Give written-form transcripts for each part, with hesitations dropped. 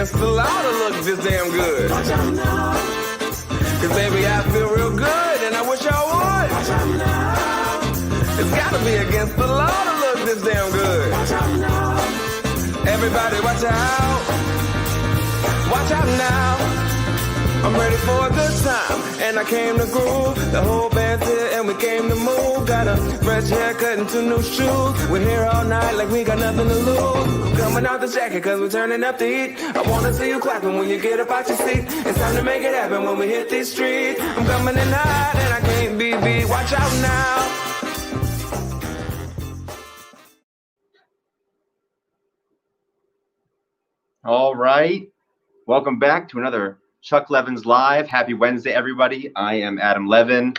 against the law to look this damn good. Cause baby, I feel real good and I wish I would. It's gotta be against the law to look this damn good. Everybody watch out. Watch out now. I'm ready for a good time, and I came to groove. The whole band's here, and we came to move. Got a fresh haircut and 2 new shoes. We're here all night like we got nothing to lose. Coming out the jacket, cause we're turning up the heat. I wanna see you clapping when you get up out your seat. It's time to make it happen when we hit these streets. I'm coming in hot, and I can't be beat. Watch out now. All right. Welcome back to another Chuck Levin's Live. Happy Wednesday, everybody. I am Adam Levin,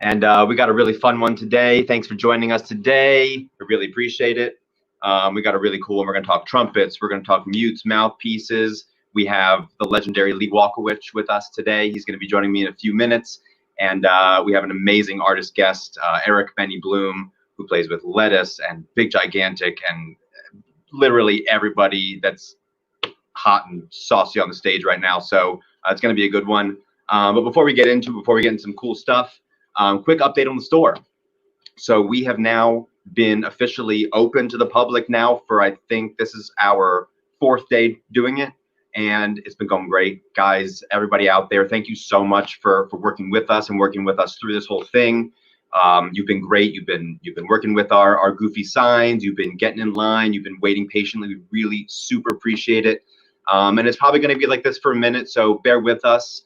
and we got a really fun one today. Thanks for joining us today. We really appreciate it. We got a really cool one. We're going to talk trumpets. We're going to talk mutes, mouthpieces. We have the legendary Lee Walkowich with us today. He's going to be joining me in a few minutes. And we have an amazing artist guest, Eric Benny Bloom, who plays with Letttuce and Big Gigantic and literally everybody that's hot and saucy on the stage right now. So it's going to be a good one. But before we get into some cool stuff, quick update on the store. So we have now been officially open to the public now for, I think this is our 4th day doing it. And it's been going great. Guys, everybody out there, thank you so much for working with us and working with us through this whole thing. You've been great. You've been working with our goofy signs. You've been getting in line. You've been waiting patiently. We really super appreciate it. And it's probably going to be like this for a minute, so bear with us.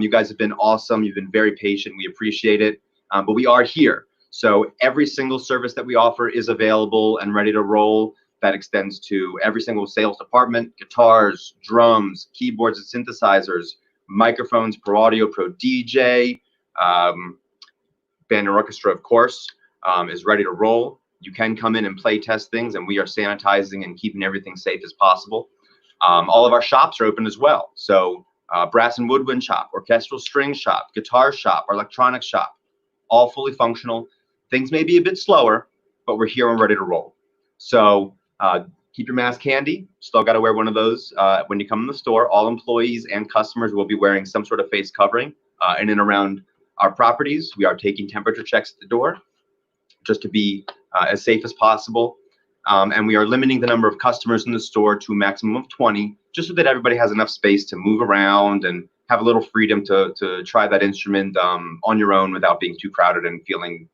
You guys have been awesome. You've been very patient. We appreciate it. But we are here. So every single service that we offer is available and ready to roll. That extends to every single sales department: guitars, drums, keyboards and synthesizers, microphones, Pro Audio, Pro DJ, band and orchestra, of course, is ready to roll. You can come in and play test things, and we are sanitizing and keeping everything safe as possible. All of our shops are open as well. So brass and woodwind shop, orchestral string shop, guitar shop, our electronics shop, all fully functional. Things may be a bit slower, but we're here and ready to roll. So keep your mask handy. Still got to wear one of those when you come in the store. All employees and customers will be wearing some sort of face covering in and around our properties. We are taking temperature checks at the door just to be as safe as possible. And we are limiting the number of customers in the store to a maximum of 20, just so that everybody has enough space to move around and have a little freedom to try that instrument on your own without being too crowded and feeling,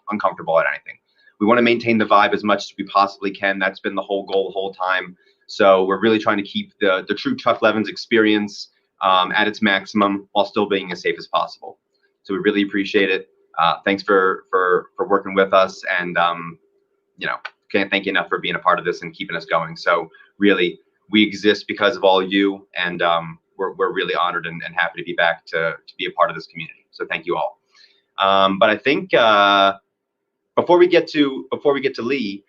uncomfortable at anything. We want to maintain the vibe as much as we possibly can. That's been the whole goal the whole time. So we're really trying to keep the true Chuck Levin's experience at its maximum while still being as safe as possible. So we really appreciate it. Thanks for working with us, and can't thank you enough for being a part of this and keeping us going. So really, we exist because of all of you, and we're really honored and happy to be back to be a part of this community. So thank you all. But I think before we get to Lee,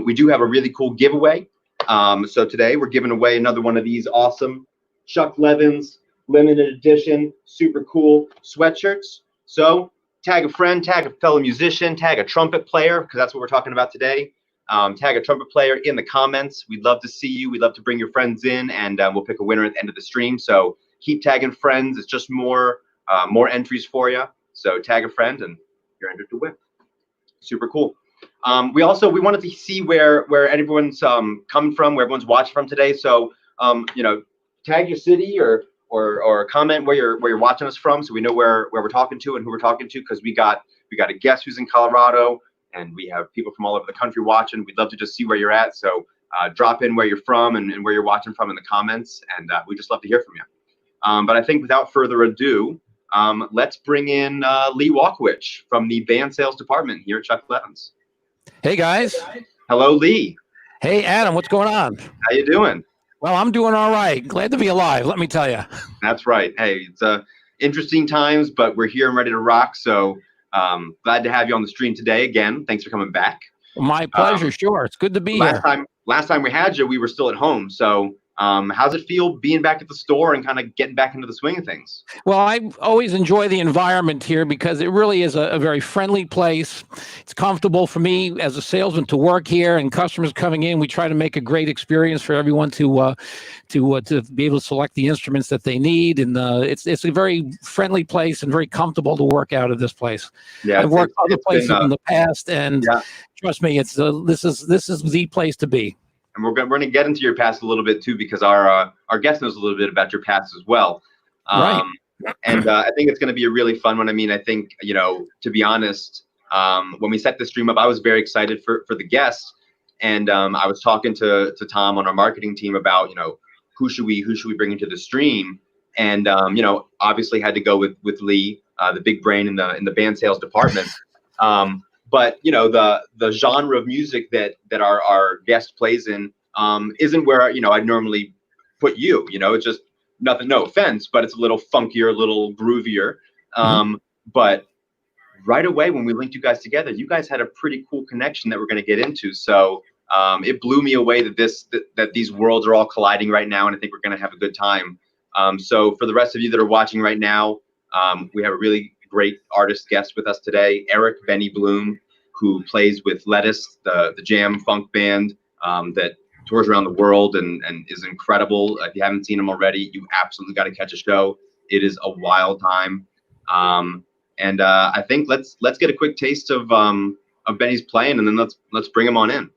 we do have a really cool giveaway. So today we're giving away another one of these awesome Chuck Levin's limited edition, super cool sweatshirts. So tag a friend, tag a fellow musician, tag a trumpet player, because that's what we're talking about today. Tag a trumpet player in the comments. We'd love to see you. We'd love to bring your friends in, and we'll pick a winner at the end of the stream. So keep tagging friends. It's just more entries for you. So tag a friend, and you're entered to win. Super cool. We wanted to see where everyone's coming from, where everyone's watching from today. So tag your city or comment where you're watching us from, so we know where we're talking to and who we're talking to, because we got a guest who's in Colorado. And we have people from all over the country watching. We'd love to just see where you're at. So drop in where you're from and where you're watching from in the comments. And we just love to hear from you. But I think without further ado, let's bring in Lee Walkowich from the band sales department here at Chuck Levin's. Hey, guys. Hello, Lee. Hey, Adam. What's going on? How you doing? Well, I'm doing all right. Glad to be alive, let me tell you. That's right. Hey, it's interesting times, but we're here and ready to rock. So glad to have you on the stream today again. Thanks for coming back. My pleasure. Sure, it's good to be here. Last time we had you, we were still at home, so How's it feel being back at the store and kind of getting back into the swing of things? Well, I always enjoy the environment here because it really is a very friendly place. It's comfortable for me as a salesman to work here, and customers coming in. We try to make a great experience for everyone to be able to select the instruments that they need, and it's a very friendly place and very comfortable to work out of this place. Yeah, I've worked other places been, in the past, and trust me, it's this is the place to be. And we're going to get into your past a little bit too, because our guest knows a little bit about your past as well. Right. And I think it's going to be a really fun one. I mean, I think, to be honest, when we set the stream up, I was very excited for the guest. And I was talking to Tom on our marketing team about, who should we bring into the stream? And, obviously had to go with Lee, the big brain in the band sales department. But the genre of music that our guest plays in isn't where I'd normally put you. It's just nothing, no offense, but it's a little funkier, a little groovier. But right away when we linked you guys together, you guys had a pretty cool connection that we're going to get into. So it blew me away that these worlds are all colliding right now, and I think we're going to have a good time. So for the rest of you that are watching right now, we have a really great artist guest with us today, Eric Benny Bloom, who plays with Letttuce, the jam funk band that tours around the world and is incredible. If you haven't seen him already, you absolutely got to catch a show. It is a wild time. And I think let's get a quick taste of Benny's playing, and then let's bring him on in.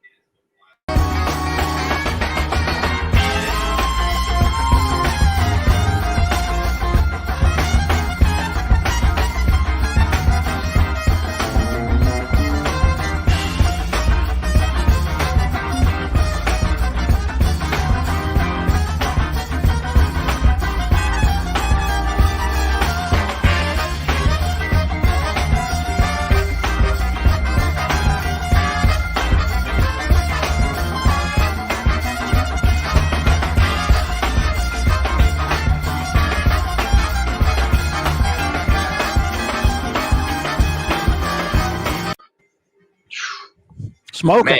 Smoking.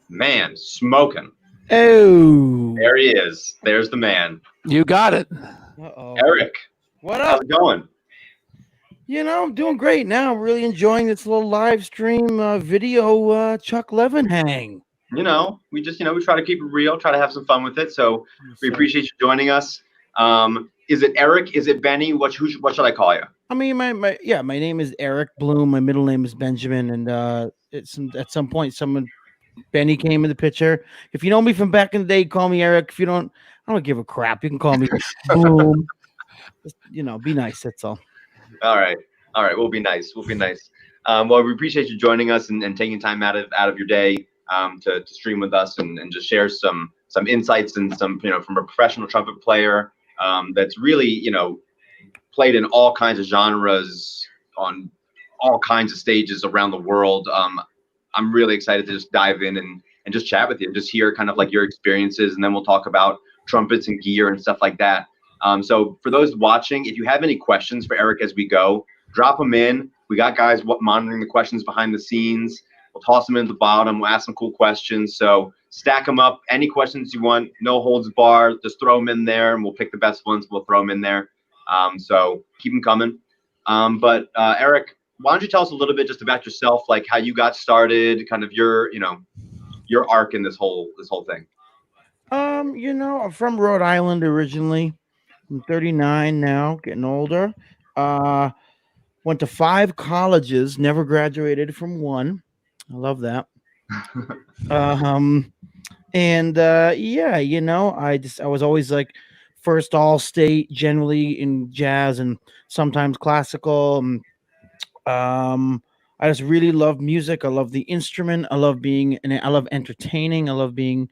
Man, smoking. Oh, There he is. There's the man. You got it. uh-oh. Eric, What how's up? it going? I'm doing great now. I'm really enjoying this little live stream video Chuck Levin hang. We just, we try to keep it real, try to have some fun with it. So we appreciate you joining us. Is it Eric? Is it Benny? What should I call you? I mean, my name is Eric Bloom. My middle name is Benjamin, and at some point, Benny came in the picture. If you know me from back in the day, call me Eric. If you don't, I don't give a crap. You can call me Bloom. Just, be nice. That's all. All right. We'll be nice. Well, we appreciate you joining us and taking time out of your day to stream with us and just share some insights and some, from a professional trumpet player that's really, played in all kinds of genres on all kinds of stages around the world. I'm really excited to just dive in and just chat with you and just hear kind of like your experiences, and then we'll talk about trumpets and gear and stuff like that. So for those watching, if you have any questions for Eric as we go, drop them in. We got guys monitoring the questions behind the scenes. We'll toss them in at the bottom. We'll ask some cool questions. So stack them up. Any questions you want, no holds bar, just throw them in there, and we'll pick the best ones. We'll throw them in there. So keep them coming. But Eric, why don't you tell us a little bit just about yourself, like how you got started, kind of your arc in this whole thing. I'm from Rhode Island originally. I'm 39 now, getting older. Went to 5 colleges, never graduated from one. I love that. I was always like first all state generally in jazz and sometimes classical. I just really love music. I love the instrument. I love entertaining. I love being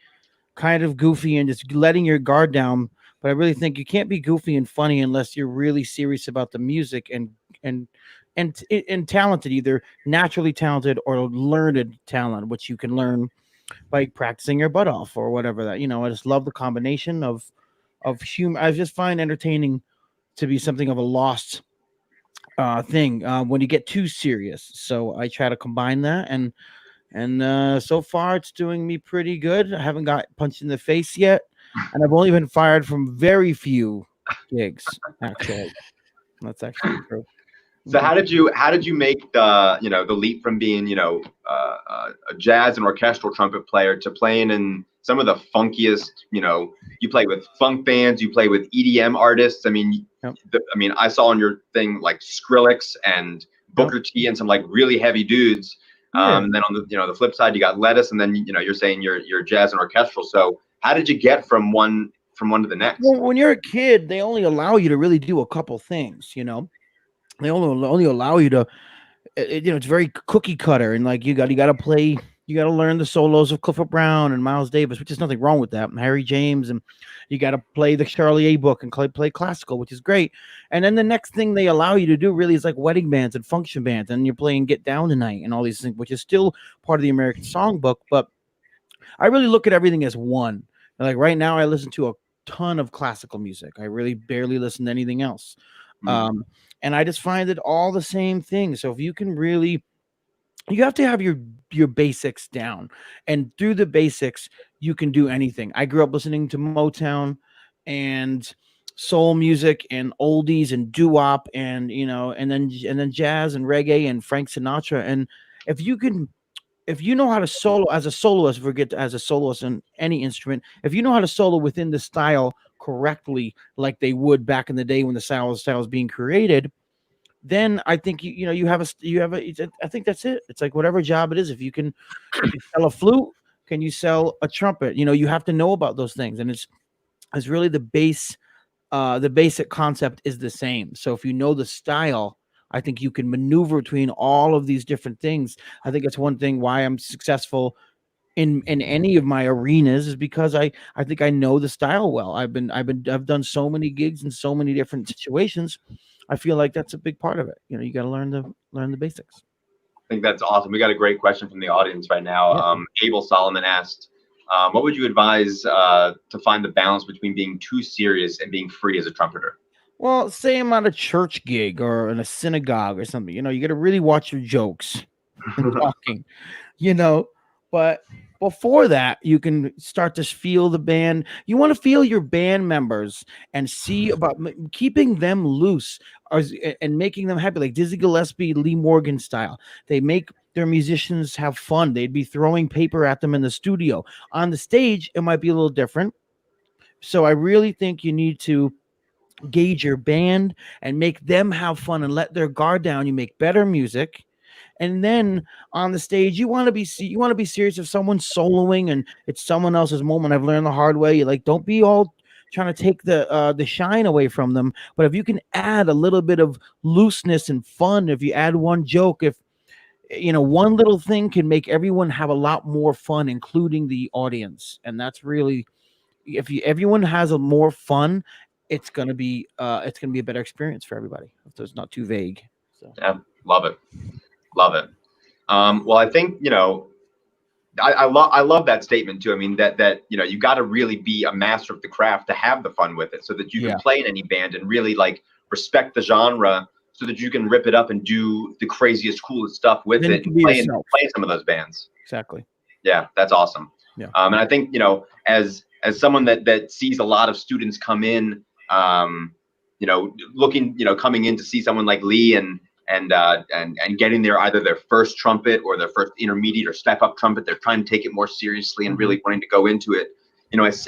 kind of goofy and just letting your guard down. But I really think you can't be goofy and funny unless you're really serious about the music and talented, either naturally talented or learned talent, which you can learn by practicing your butt off or whatever that, I just love the combination of humor. I just find entertaining to be something of a lost thing when you get too serious. So I try to combine that, and so far it's doing me pretty good. I haven't got punched in the face yet. and I've only been fired from very few gigs. Actually, that's actually true. So how did you make the leap from being a jazz and orchestral trumpet player to playing in some of the funkiest, you play with funk bands, you play with EDM artists. I mean, Yep. I saw on your thing like Skrillex and Booker T and some like really heavy dudes. Yeah. And then on the flip side, you got Letttuce, and then you're saying you're jazz and orchestral. So how did you get from one to the next? Well, when you're a kid, they only allow you to really do a couple things. They only allow you to. It's very cookie cutter, and like you got to learn the solos of Clifford Brown and Miles Davis, which is nothing wrong with that, and Harry James, and you got to play the Charlie A book and play classical, which is great. And then the next thing they allow you to do really is like wedding bands and function bands, and you're playing Get Down Tonight and all these things, which is still part of the American Songbook. But I really look at everything as one. Like right now, I listen to a ton of classical music. I really barely listen to anything else. And I just find it all the same thing. So if you can really, you have to have your basics down, and through the basics, you can do anything. I grew up listening to Motown and soul music and oldies and doo-wop and and then jazz and reggae and Frank Sinatra. And if you know how to solo as a soloist, forget as a soloist in any instrument, if you know how to solo within the style correctly, like they would back in the day when the style was being created, then I think I think that's it. It's like whatever job it is. If you sell a flute, can you sell a trumpet? You have to know about those things, and it's really the basic concept is the same. So if you know the style, I think you can maneuver between all of these different things. I think that's one thing why I'm successful in any of my arenas, is because I think I know the style well. I've done so many gigs in so many different situations. I feel like that's a big part of it. You got to learn the basics. I think that's awesome. We got a great question from the audience right now. Yeah. Abel Solomon asked, what would you advise to find the balance between being too serious and being free as a trumpeter? Well, say I'm at a church gig or in a synagogue or something. You got to really watch your jokes and talking. But before that, you can start to feel the band. You want to feel your band members and see about keeping them loose and making them happy, like Dizzy Gillespie, Lee Morgan style. They make their musicians have fun. They'd be throwing paper at them in the studio. On the stage, it might be a little different. So I really think you need to gauge your band and make them have fun and let their guard down. You make better music. And then on the stage, you want to be serious. If someone's soloing and it's someone else's moment, I've learned the hard way. Don't be all trying to take the shine away from them. But if you can add a little bit of looseness and fun, if you add one joke, if one little thing can make everyone have a lot more fun, including the audience. And that's really, everyone has a more fun, it's gonna be a better experience for everybody. So it's not too vague. So yeah, love it. Well, I think I love that statement too. I mean that you got to really be a master of the craft to have the fun with it, so that you can play in any band and really like respect the genre, so that you can rip it up and do the craziest, coolest stuff with it and play some of those bands. Exactly. Yeah, that's awesome. Yeah. And I think as someone that sees a lot of students come in, looking coming in to see someone like Lee and getting either their first trumpet or their first intermediate or step up trumpet, they're trying to take it more seriously and really wanting to go into it.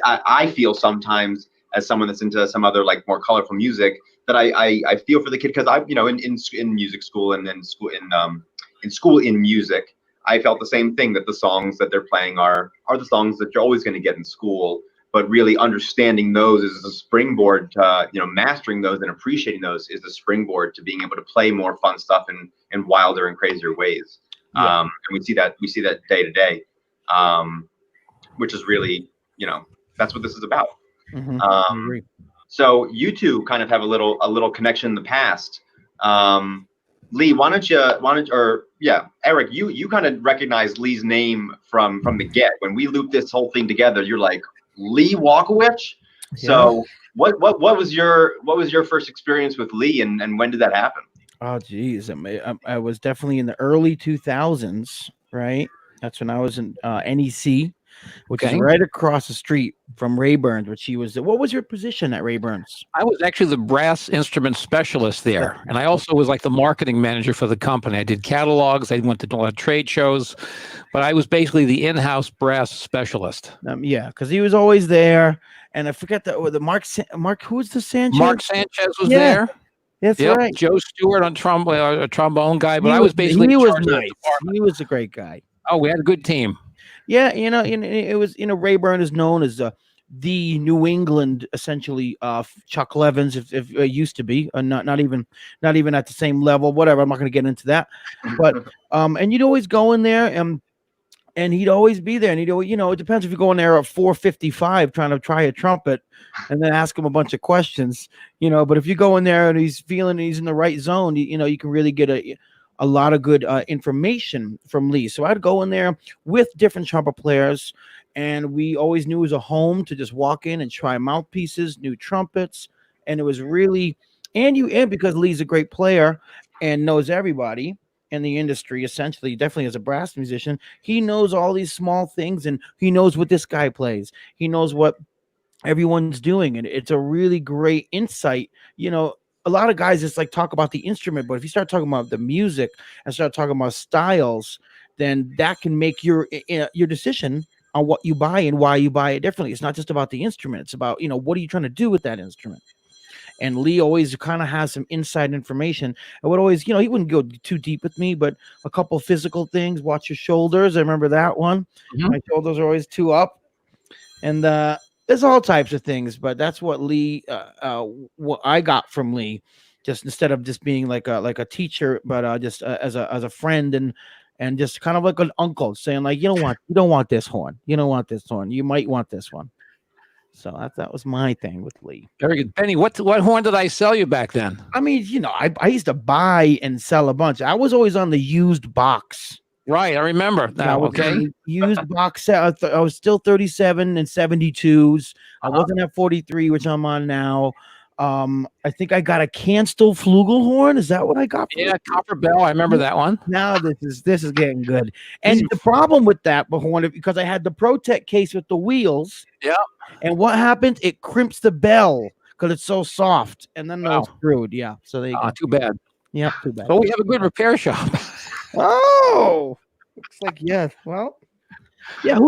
I feel sometimes, as someone that's into some other like more colorful music, that I feel for the kid, because I in music school and in school in music, I felt the same thing, that the songs that they're playing are the songs that you're always going to get in school. But really understanding those is a springboard to, mastering those and appreciating those is the springboard to being able to play more fun stuff in wilder and crazier ways. Yeah. And we see that day to day, which is really, that's what this is about. Mm-hmm. So you two kind of have a little connection in the past. Lee, Eric, you kind of recognized Lee's name from the get. When we looped this whole thing together, you're like, Lee Walkowich. So what was your first experience with Lee, and when did that happen? Oh geez, I was definitely in the early 2000s, right? That's when I was in NEC. which is Okay. right across the street from Rayburn's, which he was. What was your position at Rayburn's? I was actually the brass instrument specialist there, and I also was like the marketing manager for the company. I did catalogs. I went to a lot of trade shows, but I was basically the in-house brass specialist. Yeah, because he was always there. And I forget the Mark. Who was the Sanchez? Mark Sanchez was Yeah, there. That's Yep. right. Joe Stewart on a trombone guy, but He I was basically he in was charge of the nice. department. He was a great guy. Oh, we had a good team. Yeah, it was Rayburn is known as the New England essentially Chuck Levins, if it used to be, not even at the same level. Whatever, I'm not going to get into that. But and you'd always go in there and he'd always be there, and he'd always, it depends if you go in there at 4:55 trying to try a trumpet, and then ask him a bunch of questions, But if you go in there and he's in the right zone, you can really get a lot of good information from Lee. So I'd go in there with different trumpet players, and we always knew it was a home to just walk in and try mouthpieces, new trumpets, and it was really and because Lee's a great player and knows everybody in the industry, essentially, definitely as a brass musician, he knows all these small things, and he knows what this guy plays. He knows what everyone's doing, and it's a really great insight. A lot of guys just like talk about the instrument, but if you start talking about the music and start talking about styles, then that can make your decision on what you buy and why you buy it differently. It's not just about the instrument; it's about what are you trying to do with that instrument. And Lee always kind of has some inside information. I would always, he wouldn't go too deep with me, but a couple physical things. Watch your shoulders. I remember that one. Mhm. My shoulders are always too up, and there's all types of things. But that's what Lee, what I got from Lee, just instead of just being like a teacher, but just as a friend and just kind of like an uncle saying like, you don't want this horn, you might want this one. So that was my thing with Lee. Very good. Benny, what horn did I sell you back then? I mean, I used to buy and sell a bunch. I was always on the used box. Right, I remember now. Okay. Used box set. I was still 37 and 72s. I wasn't at 43, which I'm on now. I think I got a Canstel flugelhorn. Is that what I got? Yeah, Copper Bell. I remember that one. Now this is getting good. And the problem with that horn, because I had the Protect case with the wheels. Yeah. And what happens? It crimps the bell because it's so soft, and then they're screwed. Yeah. So they too bad. Yeah, too bad. But we have a good repair shop. Oh, looks like yes. Well, yeah.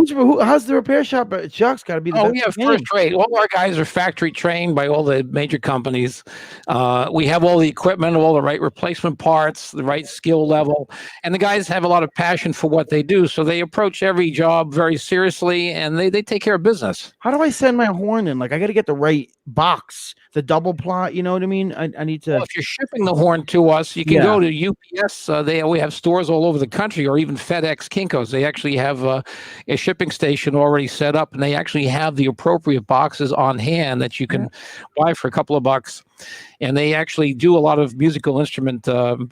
How's the repair shop? Chuck's got to be the best. We have first rate. All our guys are factory trained by all the major companies. We have all the equipment, all the right replacement parts, the right skill level, and the guys have a lot of passion for what they do. So they approach every job very seriously, and they take care of business. How do I send my horn in? Like, I got to get the right box, the double plot. You know what I mean? I need to. Well, if you're shipping the horn to us, you can go to UPS. We have stores all over the country, or even FedEx, Kinko's. They actually have a shipping station already set up, and they actually have the appropriate boxes on hand that you can buy for a couple of bucks. And they actually do a lot of musical instrument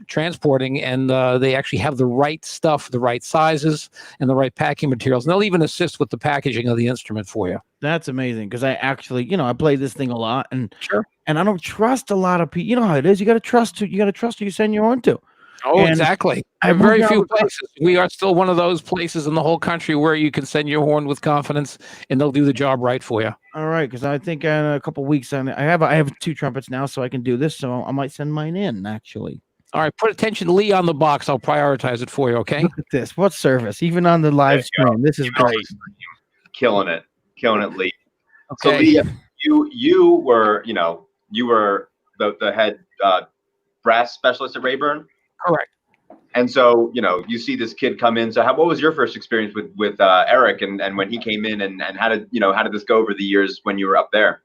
transporting, and they actually have the right stuff, the right sizes, and the right packing materials. And they'll even assist with the packaging of the instrument for you. That's amazing, because I actually, I play this thing a lot, and Sure. And I don't trust a lot of people. You know how it is. You got to trust who you send your horn to. Oh, And exactly. I There are very moved out few with- places. We are still one of those places in the whole country where you can send your horn with confidence, and they'll do the job right for you. All right, because I think in a couple weeks, I have 2 trumpets now, so I can do this. So I might send mine in actually. All right, put attention, Lee, on the box. I'll prioritize it for you, okay? Look at this. What service? Even on the live stream. This is great. Killing it, Lee. So Okay. Lee, you were the head brass specialist at Rayburn. Correct. And so, you see this kid come in. So what was your first experience with Eric and when he came in, and how did this go over the years when you were up there?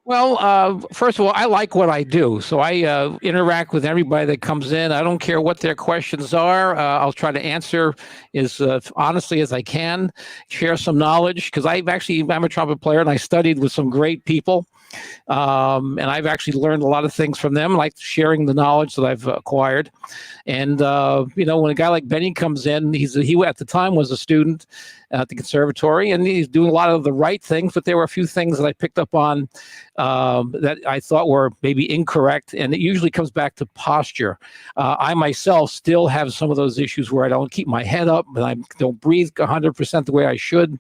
Well, first of all, I like what I do. So I interact with everybody that comes in. I don't care what their questions are. I'll try to answer as honestly as I can, share some knowledge, because I'm a trumpet player and I studied with some great people. And I've actually learned a lot of things from them, like sharing the knowledge that I've acquired. And when a guy like Benny comes in, he at the time was a student at the conservatory, and he's doing a lot of the right things, but there were a few things that I picked up on that I thought were maybe incorrect, and it usually comes back to posture. I myself still have some of those issues where I don't keep my head up, and I don't breathe 100% the way I should.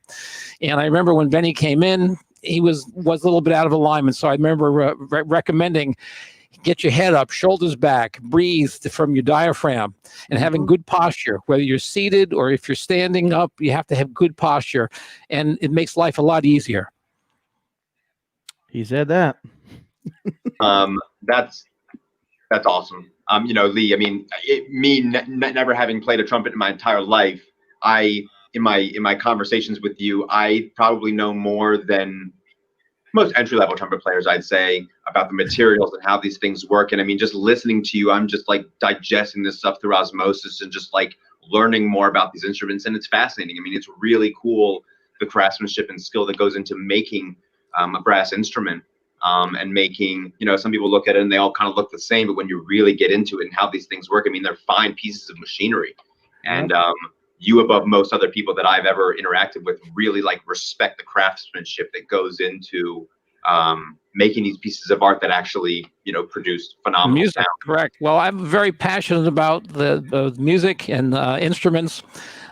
And I remember when Benny came in, he was a little bit out of alignment, so I remember recommending get your head up, shoulders back, breathe from your diaphragm, and having good posture. Whether you're seated or if you're standing up, you have to have good posture, and it makes life a lot easier. He said that. That's awesome. Lee, I mean, never having played a trumpet in my entire life, in my conversations with you, I probably know more than most entry-level trumpet players, I'd say, about the materials and how these things work. And I mean, just listening to you, I'm just like digesting this stuff through osmosis and just like learning more about these instruments. And it's fascinating. I mean, it's really cool, the craftsmanship and skill that goes into making a brass instrument. And making, some people look at it and they all kind of look the same, but when you really get into it and how these things work, I mean, they're fine pieces of machinery. And you, above most other people that I've ever interacted with, really like respect the craftsmanship that goes into making these pieces of art that actually, produce phenomenal music sound. Correct. Well, I'm very passionate about the music and instruments.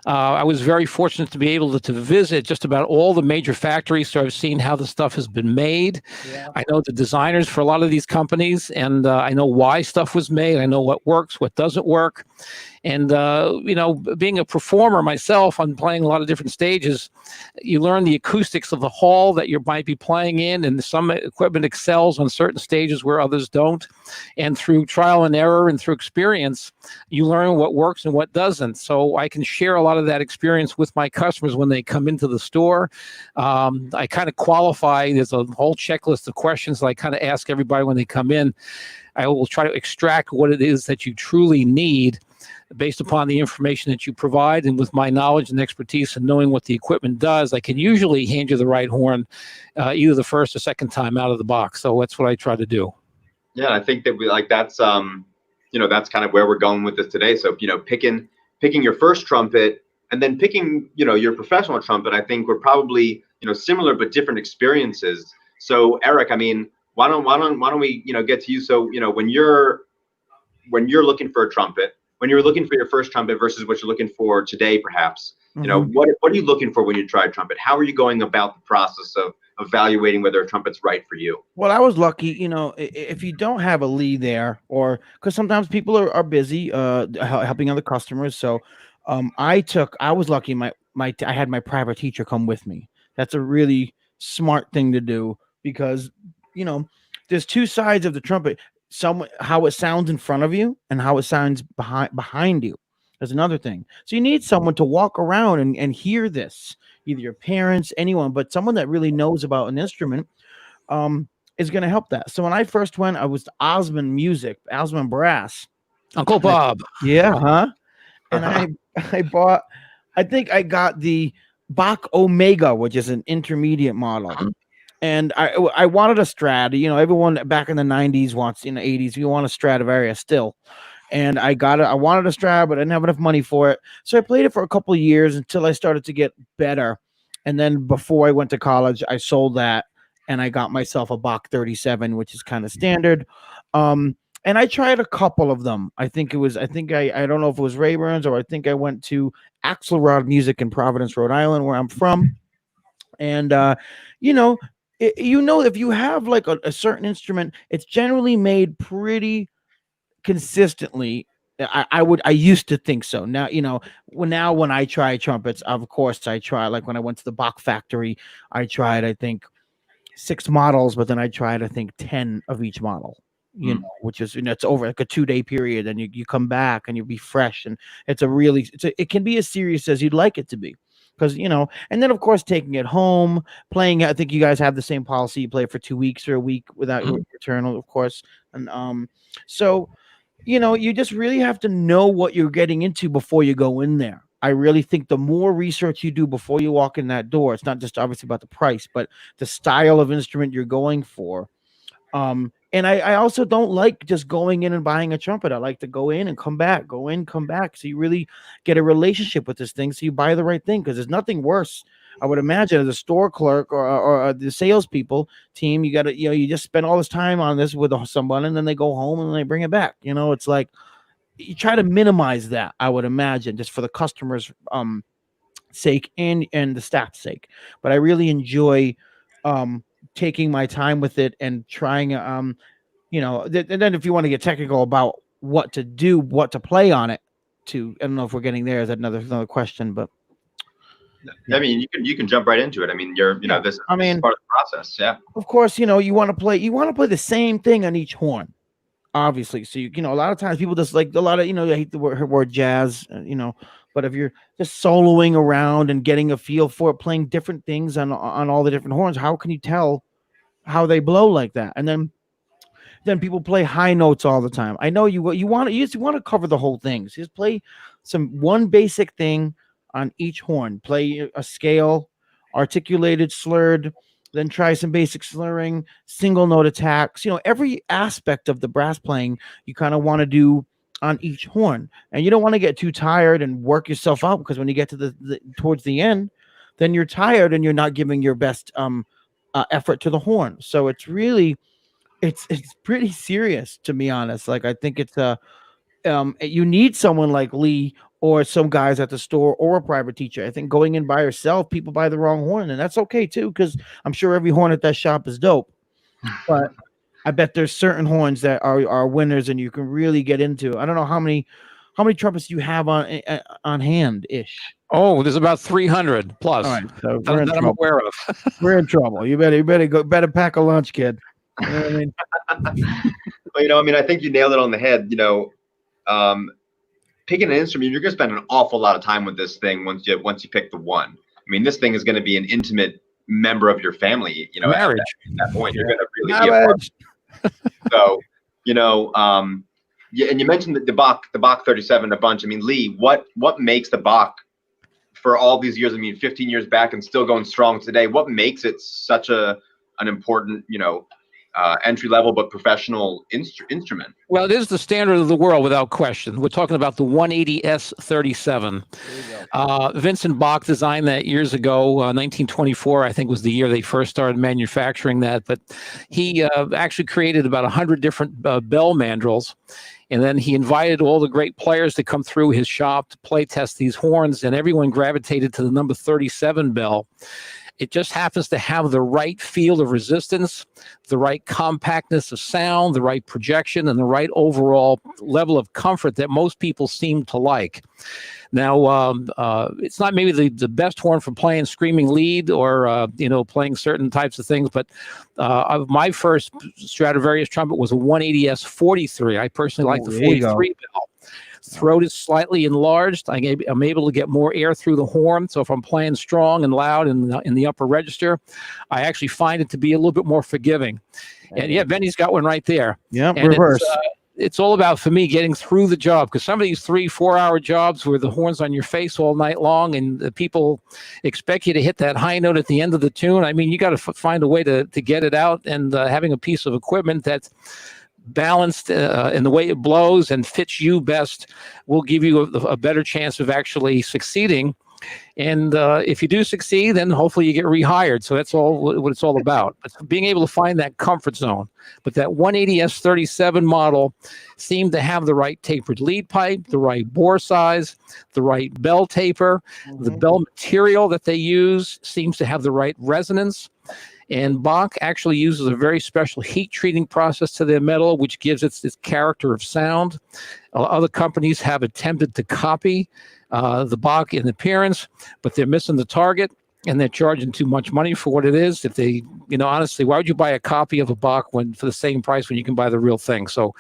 I was very fortunate to be able to visit just about all the major factories, so I've seen how the stuff has been made. Yeah. I know the designers for a lot of these companies, and I know why stuff was made. I know what works, what doesn't work. And, being a performer myself, I'm playing a lot of different stages. You learn the acoustics of the hall that you might be playing in, and some equipment excels on certain stages where others don't. And through trial and error and through experience, you learn what works and what doesn't. So I can share a lot of that experience with my customers when they come into the store. I kind of qualify. There's a whole checklist of questions that I kind of ask everybody when they come in. I will try to extract what it is that you truly need based upon the information that you provide. And with my knowledge and expertise and knowing what the equipment does, I can usually hand you the right horn either the first or second time out of the box. So that's what I try to do. Yeah, I think that that's that's kind of where we're going with this today. So picking your first trumpet and then picking your professional trumpet, I think we're probably similar but different experiences. So Eric, I mean, why don't we get to you? So when you're looking for a trumpet, when you're looking for your first trumpet versus what you're looking for today, perhaps, what are you looking for when you try a trumpet? How are you going about the process of evaluating whether a trumpet's right for you? Well, I was lucky, if you don't have a Lee there, or because sometimes people are busy helping other customers. So I was lucky. I had my private teacher come with me. That's a really smart thing to do because, there's two sides of the trumpet. How it sounds in front of you and how it sounds behind you. There's another thing. So you need someone to walk around and hear this, either your parents, anyone, but someone that really knows about an instrument is going to help that. So when I first went, I was to Osmond Brass. Uncle Bob. And I think I got the Bach Omega, which is an intermediate model. And I wanted a Strat. Everyone back in the 90s wants, 80s, you want a Stradivarius still. And I wanted a Strat, but I didn't have enough money for it. So I played it for a couple of years until I started to get better. And then before I went to college, I sold that and I got myself a Bach 37, which is kind of standard. And I tried a couple of them. I don't know if it was Rayburn's, or I think I went to Axelrod Music in Providence, Rhode Island, where I'm from. And, if you have like a certain instrument, it's generally made pretty consistently. I used to think so. Now, when I try trumpets, of course I try, like when I went to the Bach factory, I tried, I think 6 models, but then I tried, I think 10 of each model, which is, it's over like a 2-day period, and you come back and you'll be fresh. And it can be as serious as you'd like it to be. Because, and then, of course, taking it home, playing, I think you guys have the same policy. You play it for 2 weeks or a week without your return, of course. And so, you just really have to know what you're getting into before you go in there. I really think the more research you do before you walk in that door, it's not just obviously about the price, but the style of instrument you're going for. And I also don't like just going in and buying a trumpet. I like to go in and come back, go in, come back. So you really get a relationship with this thing. So you buy the right thing, because there's nothing worse, I would imagine, as a store clerk or the salespeople team. You got to, you just spend all this time on this with someone, and then they go home and they bring it back. It's like you try to minimize that, I would imagine, just for the customer's sake and the staff's sake. But I really enjoy taking my time with it and trying and then if you want to get technical about what to do, what to play on it to, I don't know if we're getting there. Is that another question? But I mean, you can jump right into it. I mean, this is part of the process. Yeah. Of course, you want to play the same thing on each horn, obviously. So a lot of times people just like a lot of, they hate the word jazz, but if you're just soloing around and getting a feel for it, playing different things on all the different horns, how can you tell how they blow like that? And then people play high notes all the time. I know you want to cover the whole thing. So just play one basic thing on each horn. Play a scale, articulated, slurred, then try some basic slurring, single note attacks. Every aspect of the brass playing you kind of want to do on each horn. And you don't want to get too tired and work yourself out, because when you get to towards the end, then you're tired and you're not giving your best effort to the horn. So it's really it's pretty serious, to be honest. Like, I think it's you need someone like Lee or some guys at the store or a private teacher. I think going in by yourself, people buy the wrong horn, and that's okay too, because I'm sure every horn at that shop is dope. But I bet there's certain horns that are winners, and you can really get into. I don't know how many trumpets you have on hand ish. Oh, there's about 300 plus. All right, so that I'm aware of. We're in trouble. You better pack a lunch, kid. You know what I mean? Well, I think you nailed it on the head. Picking an instrument, you're going to spend an awful lot of time with this thing once you pick the one. I mean, this thing is going to be an intimate member of your family. Marriage. At that point, you're going to really be a part of it. So, and you mentioned the Bach 37 a bunch. I mean, Lee, what makes the Bach, for all these years, 15 years back and still going strong today, what makes it such an important, entry level but professional instrument? Well, it is the standard of the world without question. We're talking about the 180S37. Vincent Bach designed that years ago. 1924, I think, was the year they first started manufacturing that. But he actually created about 100 different bell mandrels. And then he invited all the great players to come through his shop to play test these horns, and everyone gravitated to the number 37 bell. It just happens to have the right field of resistance, the right compactness of sound, the right projection, and the right overall level of comfort that most people seem to like. Now, it's not maybe the best horn for playing screaming lead or, playing certain types of things, but my first Stradivarius trumpet was a 180S43. I personally like the 43 bell. Throat is slightly enlarged. I'm able to get more air through the horn. So if I'm playing strong and loud in the upper register, I actually find it to be a little bit more forgiving. And yeah, Benny's got one right there. Yeah, reverse. It's all about, for me, getting through the job, because some of these 3-4 hour jobs where the horn's on your face all night long and the people expect you to hit that high note at the end of the tune. I mean, you got to find a way to get it out, and having a piece of equipment that's balanced in the way it blows and fits you best will give you a better chance of actually succeeding. And if you do succeed, then hopefully you get rehired. So that's all what it's all about. It's being able to find that comfort zone. But that 180S37 model seemed to have the right tapered lead pipe, the right bore size, the right bell taper. The bell material that they use seems to have the right resonance. And Bach actually uses a very special heat treating process to their metal, which gives it this character of sound. Other companies have attempted to copy the Bach in appearance, but they're missing the target, and they're charging too much money for what it is. If they, honestly, why would you buy a copy of a Bach for the same price when you can buy the real thing? So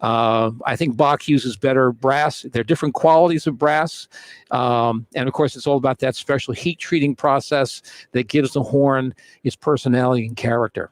I think Bach uses better brass. There are different qualities of brass. And of course, it's all about that special heat treating process that gives the horn its personality and character.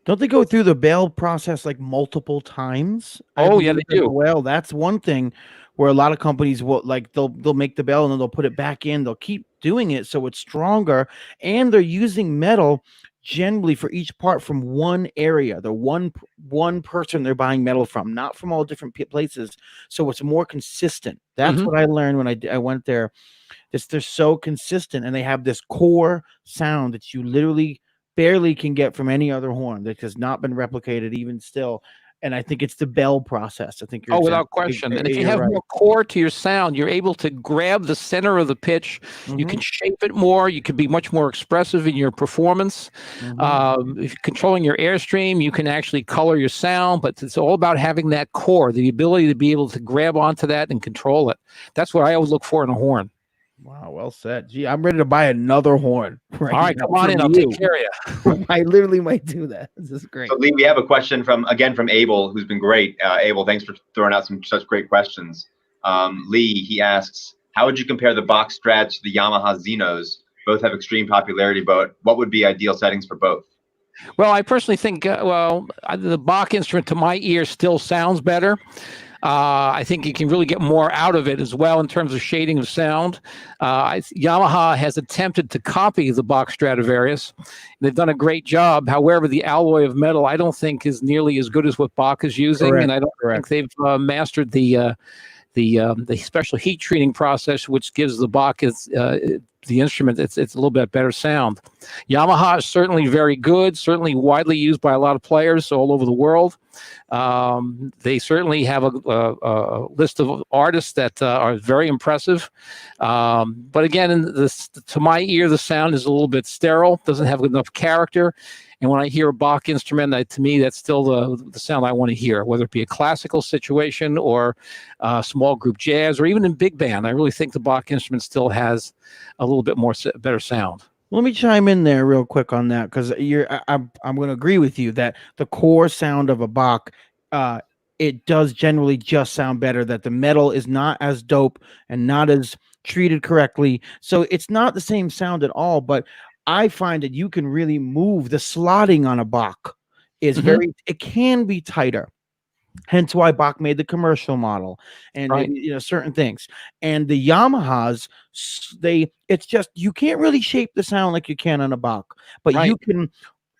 Don't they go through the bell process like multiple times? Oh, yeah, they do. Well, that's one thing where a lot of companies will they'll make the bell and then they'll put it back in. They'll keep doing it so it's stronger, and they're using metal generally for each part from one area. The one person they're buying metal from, not from all different places. So it's more consistent. That's what I learned when I went there. They're so consistent, and they have this core sound that you literally barely can get from any other horn that has not been replicated even still. And I think it's the bell process. I think you're without question. And if you have right. more core to your sound, you're able to grab the center of the pitch. You can shape it more. You can be much more expressive in your performance. If you're controlling your airstream, you can actually color your sound, but it's all about having that core, the ability to be able to grab onto that and control it. That's what I always look for in a horn. Wow, well said. Gee, I'm ready to buy another horn. All right, come on in. I'll take care of you. I literally might do that. This is great. So Lee, we have a question from Abel, who's been great. Abel, thanks for throwing out such great questions. Lee, he asks, how would you compare the Bach Strats to the Yamaha Xenos? Both have extreme popularity, but what would be ideal settings for both? Well, I personally think, the Bach instrument to my ear still sounds better. I think you can really get more out of it as well in terms of shading of sound. Yamaha has attempted to copy the Bach Stradivarius. They've done a great job. However, the alloy of metal I don't think is nearly as good as what Bach is using, Correct. and I don't think they've mastered the special heat treating process, which gives the Bach the instrument it's a little bit better sound. Yamaha is certainly very good, certainly widely used by a lot of players all over the world. They certainly have a list of artists that are very impressive. But again, to my ear, the sound is a little bit sterile, doesn't have enough character. And when I hear a Bach instrument, to me, that's still the sound I want to hear, whether it be a classical situation or small group jazz or even in big band. I really think the Bach instrument still has a little bit more better sound. Let me chime in there real quick on that, because I'm going to agree with you that the core sound of a Bach, it does generally just sound better. That the metal is not as dope and not as treated correctly, so it's not the same sound at all. But I find that you can really move the slotting on a Bach is it can be tighter. Hence why Bach made the commercial model and certain things. And the Yamahas, it's just, you can't really shape the sound like you can on a Bach, but you can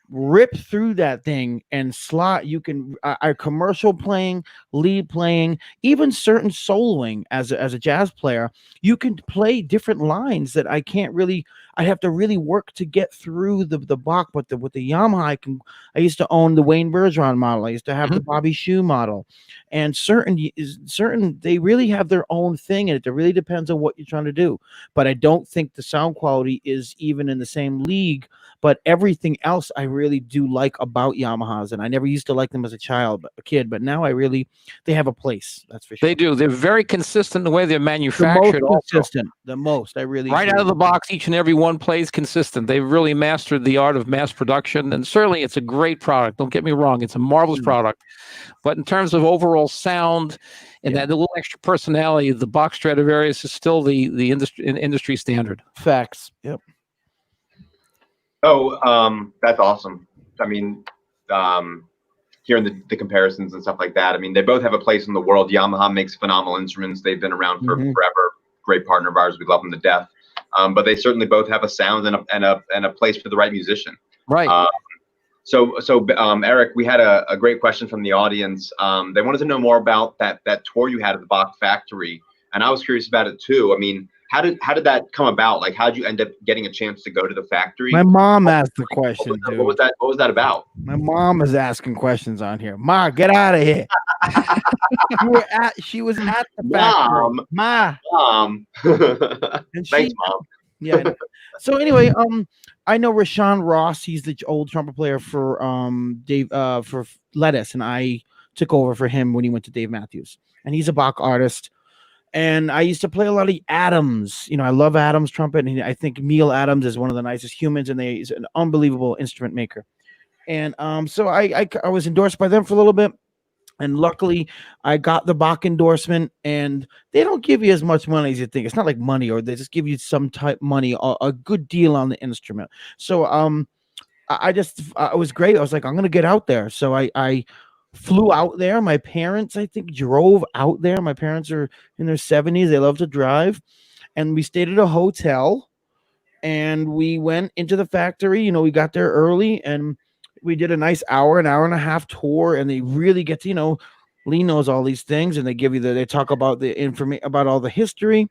rip through that thing and slot. You can commercial playing, lead playing, even certain soloing as a jazz player, you can play different lines that I have to really work to get through the Bach. But with the Yamaha, I used to own the Wayne Bergeron model. I used to have the Bobby Shue model, and certain they really have their own thing, and it really depends on what you're trying to do. But I don't think the sound quality is even in the same league. But everything else I really do like about Yamahas, and I never used to like them as a kid, but now they have a place. That's for sure. They do. They're very consistent in the way they're manufactured. The most. I really right out of the box, each and every one plays consistent. They've really mastered the art of mass production, and certainly it's a great product. Don't get me wrong; it's a marvelous product. But in terms of overall sound and that little extra personality, the Bach Stradivarius is still the industry standard. Facts. Yep. Oh, that's awesome. I mean, hearing the comparisons and stuff like that. I mean, they both have a place in the world. Yamaha makes phenomenal instruments. They've been around for forever. Great partner of ours. We love them to death. But they certainly both have a sound and a place for the right musician. Right. So Eric, we had a great question from the audience. They wanted to know more about that tour you had at the Bach factory, and I was curious about it too. I mean, how did that come about? Like, how did you end up getting a chance to go to the factory? My mom asked the question. What was that about? My mom is asking questions on here. Ma, get out of here. She was at the factory. Mom. Thanks, Mom. Yeah. So anyway, I know Rashawn Ross. He's the old trumpet player for Dave for Letttuce, and I took over for him when he went to Dave Matthews. And he's a Bach artist. And I used to play a lot of Adams. I love Adams trumpet, and I think Neil Adams is one of the nicest humans, and he's an unbelievable instrument maker. And so I was endorsed by them for a little bit, and luckily I got the Bach endorsement. And they don't give you as much money as you think. It's not like money, or they just give you some type money, a good deal on the instrument. So it was great. I was like, I'm gonna get out there. So I flew out there. My parents, I think, drove out there. My parents are in their 70s. They love to drive. And we stayed at a hotel and we went into the factory. You know, we got there early and we did a nice an hour and a half tour. And they really get to, you know, Lee knows all these things and they give you they talk about the information about all the history,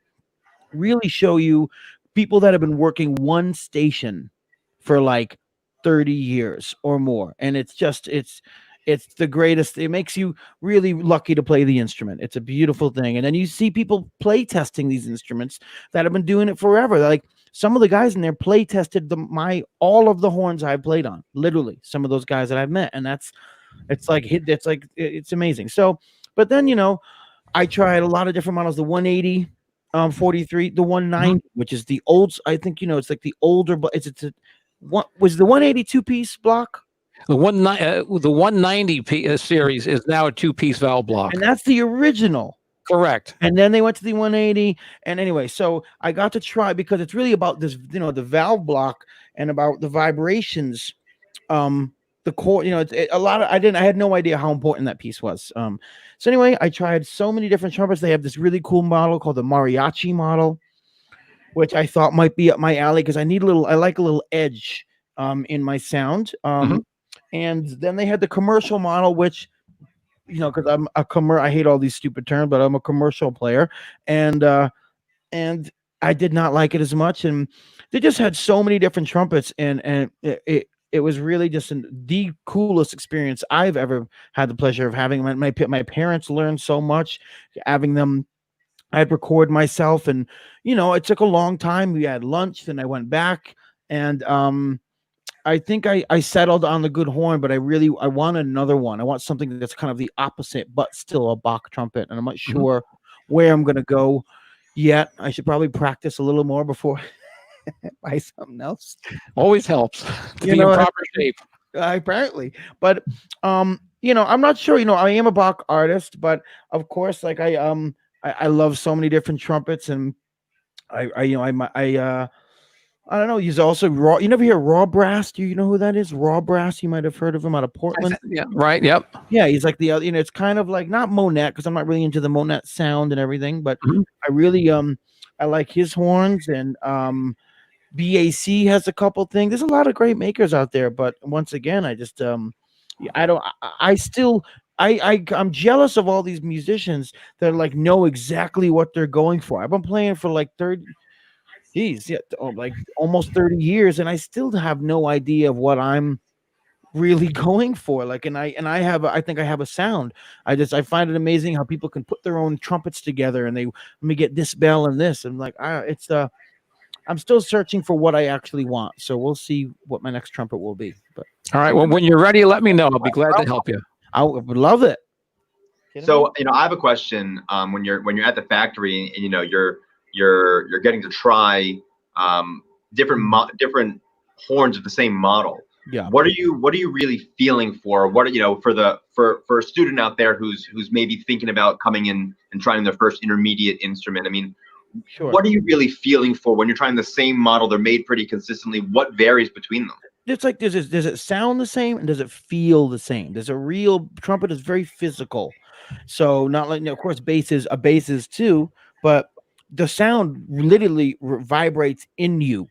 really show you people that have been working one station for like 30 years or more. And it's the greatest. It makes you really lucky to play the instrument. It's a beautiful thing. And then you see people play testing these instruments that have been doing it forever. Like some of the guys in there play tested all of the horns I've played on, literally some of those guys that I've met. And it's amazing. So, but then, you know, I tried a lot of different models, the 180, 43, the 190, which is the old, I think, you know, it's like the older, but what was the 182 piece block? The 190 series is now a 2-piece valve block. And that's the original. Correct. And then they went to the 180. And anyway, so I got to try because it's really about this, you know, the valve block and about the vibrations. The core, you know, I had no idea how important that piece was. So anyway, I tried so many different trumpets. They have this really cool model called the Mariachi model, which I thought might be up my alley because I like a little edge in my sound. And then they had the commercial model, which, you know, because I hate all these stupid terms, but I'm a commercial player, and I did not like it as much. And they just had so many different trumpets, and it was really just the coolest experience I've ever had the pleasure of having. My parents learned so much, having them. I'd record myself, and you know, it took a long time. We had lunch, then I went back, and I think I settled on the good horn, but I want another one. I want something that's kind of the opposite, but still a Bach trumpet, and I'm not sure where I'm gonna go yet. I should probably practice a little more before I buy something else. Always helps to be in proper shape. Apparently, but you know, I'm not sure. You know, I am a Bach artist, but of course, like I love so many different trumpets, and I don't know. He's also raw. You never hear Raw Brass? Do you know who that is? Raw Brass. You might have heard of him out of Portland. Yeah. Right. Yep. Yeah. He's like the other. You know, it's kind of like not Monet because I'm not really into the Monet sound and everything, but I really I like his horns, and BAC has a couple things. There's a lot of great makers out there, but once again, I just I'm jealous of all these musicians that like know exactly what they're going for. I've been playing for like 30. Like almost 30 years, and I still have no idea of what I'm really going for. Like, I think I have a sound. I find it amazing how people can put their own trumpets together, and let me get this bell and this, and like, I'm still searching for what I actually want. So we'll see what my next trumpet will be. But all right, well, when you're ready, let me know. I'll be glad to help you. I would love it. So, you know, I have a question. When you're at the factory and you know you're getting to try different horns of the same model. Yeah. What are you really feeling for? What you know for a student out there who's maybe thinking about coming in and trying their first intermediate instrument? I mean, sure. What are you really feeling for when you're trying the same model? They're made pretty consistently. What varies between them? It's like does it sound the same and does it feel the same? There's a real trumpet is very physical, so not like, you know, of course bass is too, but the sound literally vibrates in you,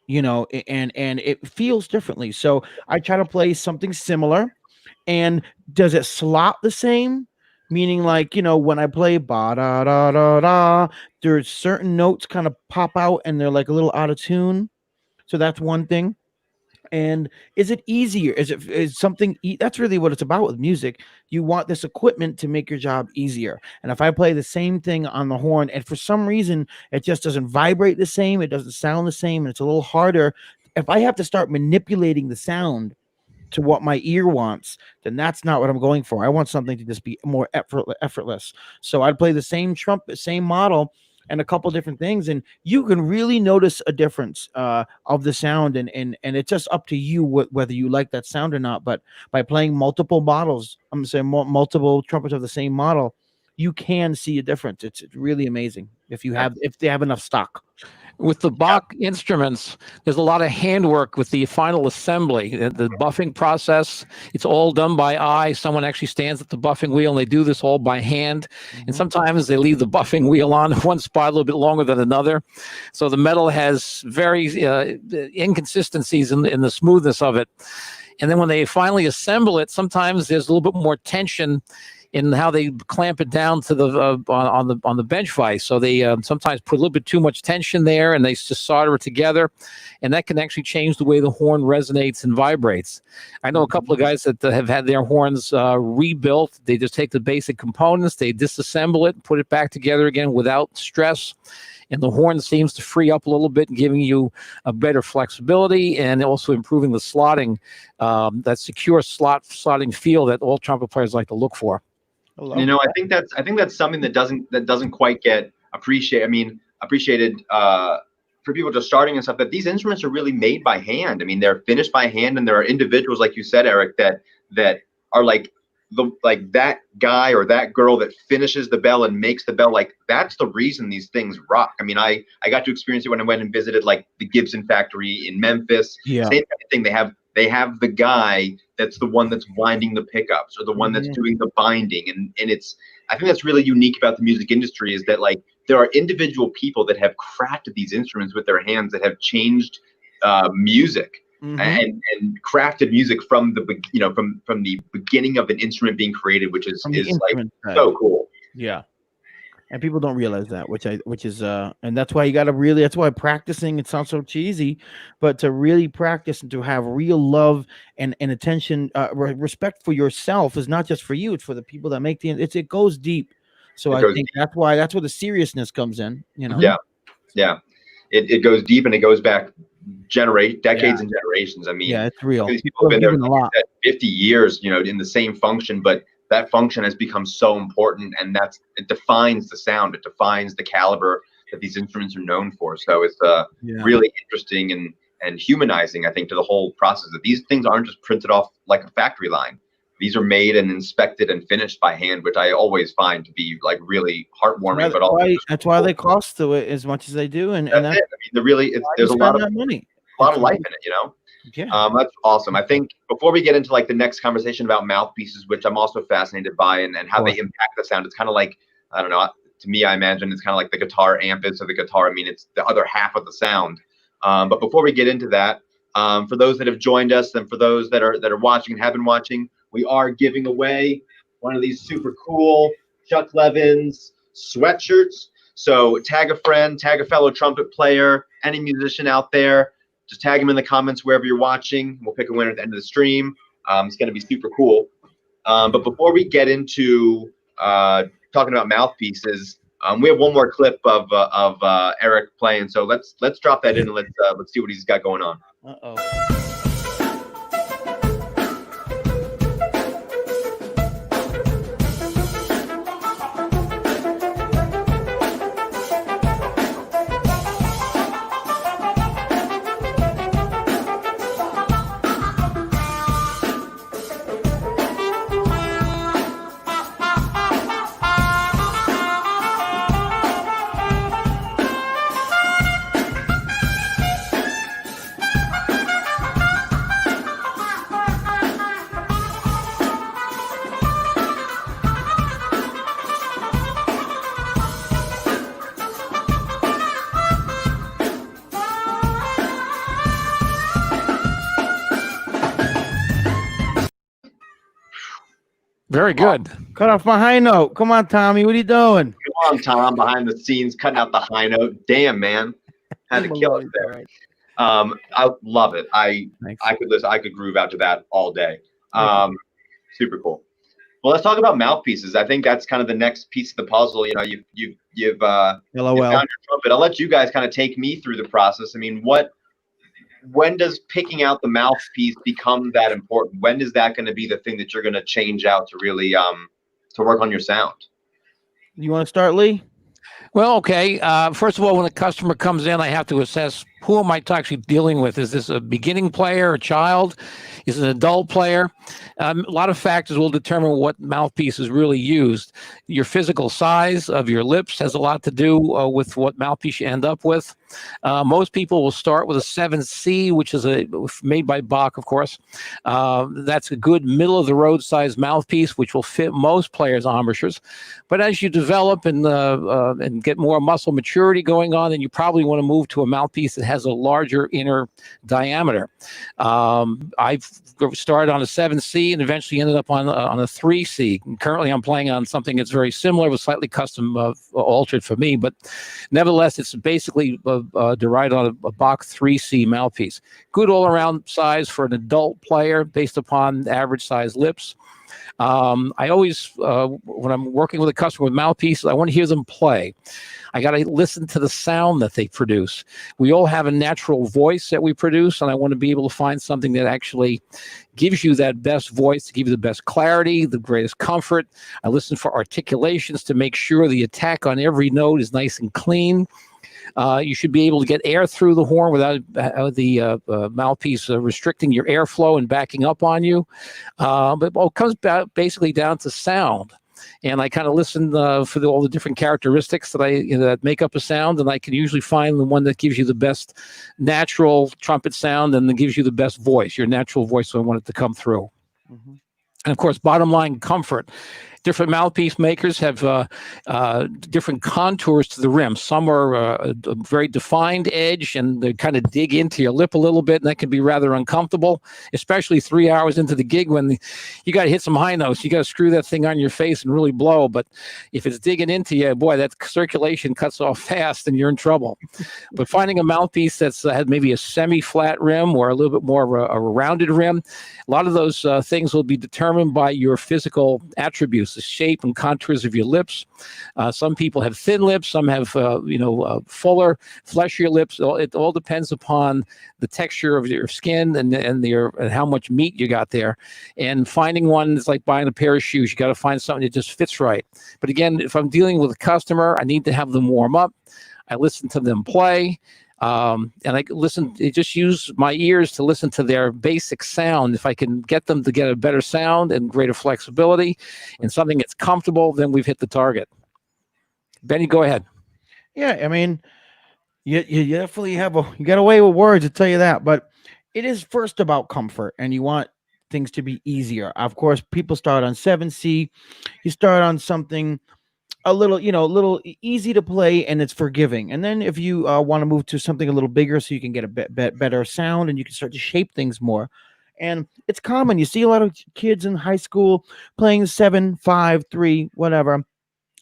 you know, and it feels differently. So I try to play something similar. And does it slot the same? Meaning, like, you know, when I play ba da da da da, there's certain notes kind of pop out and they're like a little out of tune. So that's one thing. And is it easier? Is something that's really what it's about with music. You want this equipment to make your job easier. And if I play the same thing on the horn and for some reason it just doesn't vibrate the same, it doesn't sound the same, and it's a little harder, if I have to start manipulating the sound to what my ear wants, then that's not what I'm going for. I want something to just be more effortless. So I'd play the same trumpet, same model, and a couple different things, and you can really notice a difference of the sound, and it's just up to you whether you like that sound or not. But by playing multiple models, I'm gonna say multiple trumpets of the same model, you can see a difference. It's really amazing if they have enough stock. With the Bach instruments, there's a lot of handwork with the final assembly, the buffing process. It's all done by eye. Someone actually stands at the buffing wheel, and they do this all by hand. And sometimes they leave the buffing wheel on one spot a little bit longer than another. So the metal has very inconsistencies in the smoothness of it. And then when they finally assemble it, sometimes there's a little bit more tension in how they clamp it down to the on the bench vise. So they sometimes put a little bit too much tension there, and they just solder it together, and that can actually change the way the horn resonates and vibrates. I know a couple of guys that have had their horns rebuilt. They just take the basic components, they disassemble it, put it back together again without stress, and the horn seems to free up a little bit, giving you a better flexibility and also improving the slotting, that secure slotting feel that all trumpet players like to look for. You know, I think that's something that doesn't quite get appreciated for people just starting and stuff. That these instruments are really made by hand. I mean, they're finished by hand, and there are individuals, like you said, Eric, that are like that guy or that girl that finishes the bell and makes the bell. Like, that's the reason these things rock. I mean, I got to experience it when I went and visited like the Gibson factory in Memphis. Yeah. Same kind of thing. They have the guy that's the one that's winding the pickups, or the one that's doing the binding. And I think that's really unique about the music industry, is that like there are individual people that have crafted these instruments with their hands, that have changed music and crafted music from the from the beginning of an instrument being created, which is like so cool. Yeah. And people don't realize that, which is and that's why you got to really, that's why practicing, it sounds so cheesy, but to really practice and to have real love and attention, respect for yourself is not just for you, it's for the people that make it goes deep. So I think that's where the seriousness comes in, you know? Yeah. It goes deep, and it goes back decades and generations. I mean, yeah, it's real. These people have been there for 50 years, you know, in the same function, but that function has become so important, and it defines the sound. It defines the caliber that these instruments are known for. So it's really interesting and humanizing, I think, to the whole process, that these things aren't just printed off like a factory line. These are made and inspected and finished by hand, which I always find to be like really heartwarming. But also that's why they cost as much as they do, and that's it. I mean, there's a lot of money, a lot of life in it, you know. Yeah. That's awesome. I think before we get into like the next conversation about mouthpieces, which I'm also fascinated by, and how they impact the sound, it's kind of like, I don't know, to me, I imagine it's kind of like the guitar amp is to the guitar. I mean, it's the other half of the sound. But before we get into that, for those that have joined us, and for those that are watching and have been watching, we are giving away one of these super cool Chuck Levin's sweatshirts. So tag a friend, tag a fellow trumpet player, any musician out there. Just tag them in the comments wherever you're watching. We'll pick a winner at the end of the stream. It's going to be super cool. But before we get into talking about mouthpieces, we have one more clip of Eric playing. So let's drop that in, and let's see what he's got going on. Uh-oh. Very good. Cut off my high note. Come on, Tommy. What are you doing? Come on, Tom, behind the scenes, cutting out the high note. Damn, man. Had to kill it there. Right. I love it. I could listen. I could groove out to that all day. Super cool. Well, let's talk about mouthpieces. I think that's kind of the next piece of the puzzle. You know, you've found your trumpet. I'll let you guys kind of take me through the process. I mean, when does picking out the mouthpiece become that important? When is that going to be the thing that you're going to change out to really to work on your sound? You want to start, Lee? Well, okay. First of all, when a customer comes in, I have to assess who am I actually dealing with? Is this a beginning player, a child? Is it an adult player? A lot of factors will determine what mouthpiece is really used. Your physical size of your lips has a lot to do with what mouthpiece you end up with. Most people will start with a 7C, which is made by Bach, of course. That's a good middle of the road size mouthpiece, which will fit most players' embouchures. But as you develop and get more muscle maturity going on, then you probably want to move to a mouthpiece that has a larger inner diameter. I've started on a 7C and eventually ended up on a 3C. And currently, I'm playing on something that's very similar, with slightly custom altered for me. But nevertheless, it's basically derived on a Bach 3C mouthpiece. Good all-around size for an adult player based upon average size lips. I always, when I'm working with a customer with mouthpieces, I want to hear them play. I got to listen to the sound that they produce. We all have a natural voice that we produce, and I want to be able to find something that actually gives you that best voice, to give you the best clarity, the greatest comfort. I listen for articulations to make sure the attack on every note is nice and clean. You should be able to get air through the horn without the mouthpiece restricting your airflow and backing up on you. But it comes basically down to sound. And I kind of listen for all the different characteristics that make up a sound, and I can usually find the one that gives you the best natural trumpet sound and that gives you the best voice, your natural voice, so I want it to come through. Mm-hmm. And of course, bottom line, comfort. Different mouthpiece makers have different contours to the rim. Some are a very defined edge, and they kind of dig into your lip a little bit, and that can be rather uncomfortable, especially 3 hours into the gig when you got to hit some high notes. You got to screw that thing on your face and really blow. But if it's digging into you, boy, that circulation cuts off fast, and you're in trouble. But finding a mouthpiece that's had maybe a semi-flat rim or a little bit more of a rounded rim, a lot of those things will be determined by your physical attributes, the shape and contours of your lips. Some people have thin lips, some have fuller, fleshier lips. It all depends upon the texture of your skin and how much meat you got there. And finding one is like buying a pair of shoes. You got to find something that just fits right. But again, if I'm dealing with a customer, I need to have them warm up. I listen to them play. And I just use my ears to listen to their basic sound. If I can get them to get a better sound and greater flexibility and something that's comfortable, then we've hit the target. Benny, go ahead. Yeah, I mean, you definitely you got away with words, to tell you that, but it is first about comfort, and you want things to be easier. Of course, people start on 7C. You start on something a little easy to play, and it's forgiving. And then if you want to move to something a little bigger, so you can get a better sound, and you can start to shape things more. And it's common. You see a lot of kids in high school playing 7, 5, 3, whatever.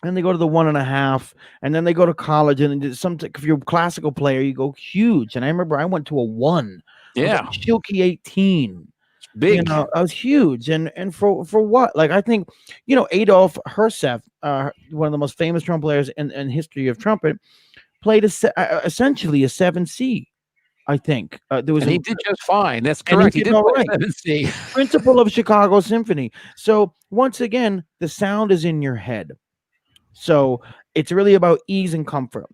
And they go to the 1.5, and then they go to college. And if you're a classical player, you go huge. And I remember I went to a 1. Yeah. Shilky 18. Big. I was huge. And for what? Like, I think, Adolf Herseth, one of the most famous trumpet players in history of trumpet, played essentially a 7C. I think he did just fine. That's correct. He did all right. 7C. Principal of Chicago Symphony. So once again, the sound is in your head. So it's really about ease and comfort.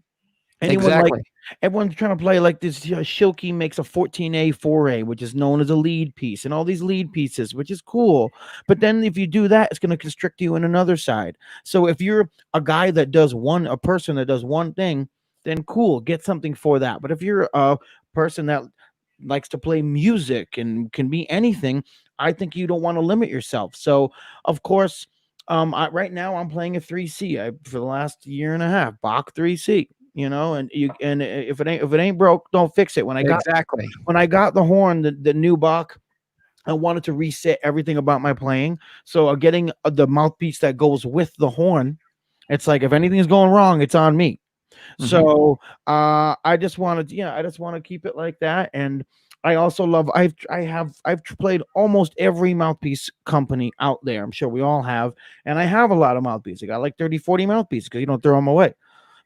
Everyone's trying to play like this. Shilky makes a 14A, 4A, which is known as a lead piece, and all these lead pieces, which is cool. But then if you do that, it's going to constrict you in another side. So if you're a guy that does a person that does one thing, then cool, get something for that. But if you're a person that likes to play music and can be anything, I think you don't want to limit yourself. So of course, right now I'm playing a 3C for the last year and a half, Bach 3C. And if it ain't broke, don't fix it. When I got the horn, the new Bach, I wanted to reset everything about my playing. So getting the mouthpiece that goes with the horn, it's like if anything is going wrong, it's on me. Mm-hmm. So I just want to keep it like that. And I also love. I've played almost every mouthpiece company out there. I'm sure we all have, and I have a lot of mouthpieces. I got like 30, 40 mouthpieces because you don't throw them away.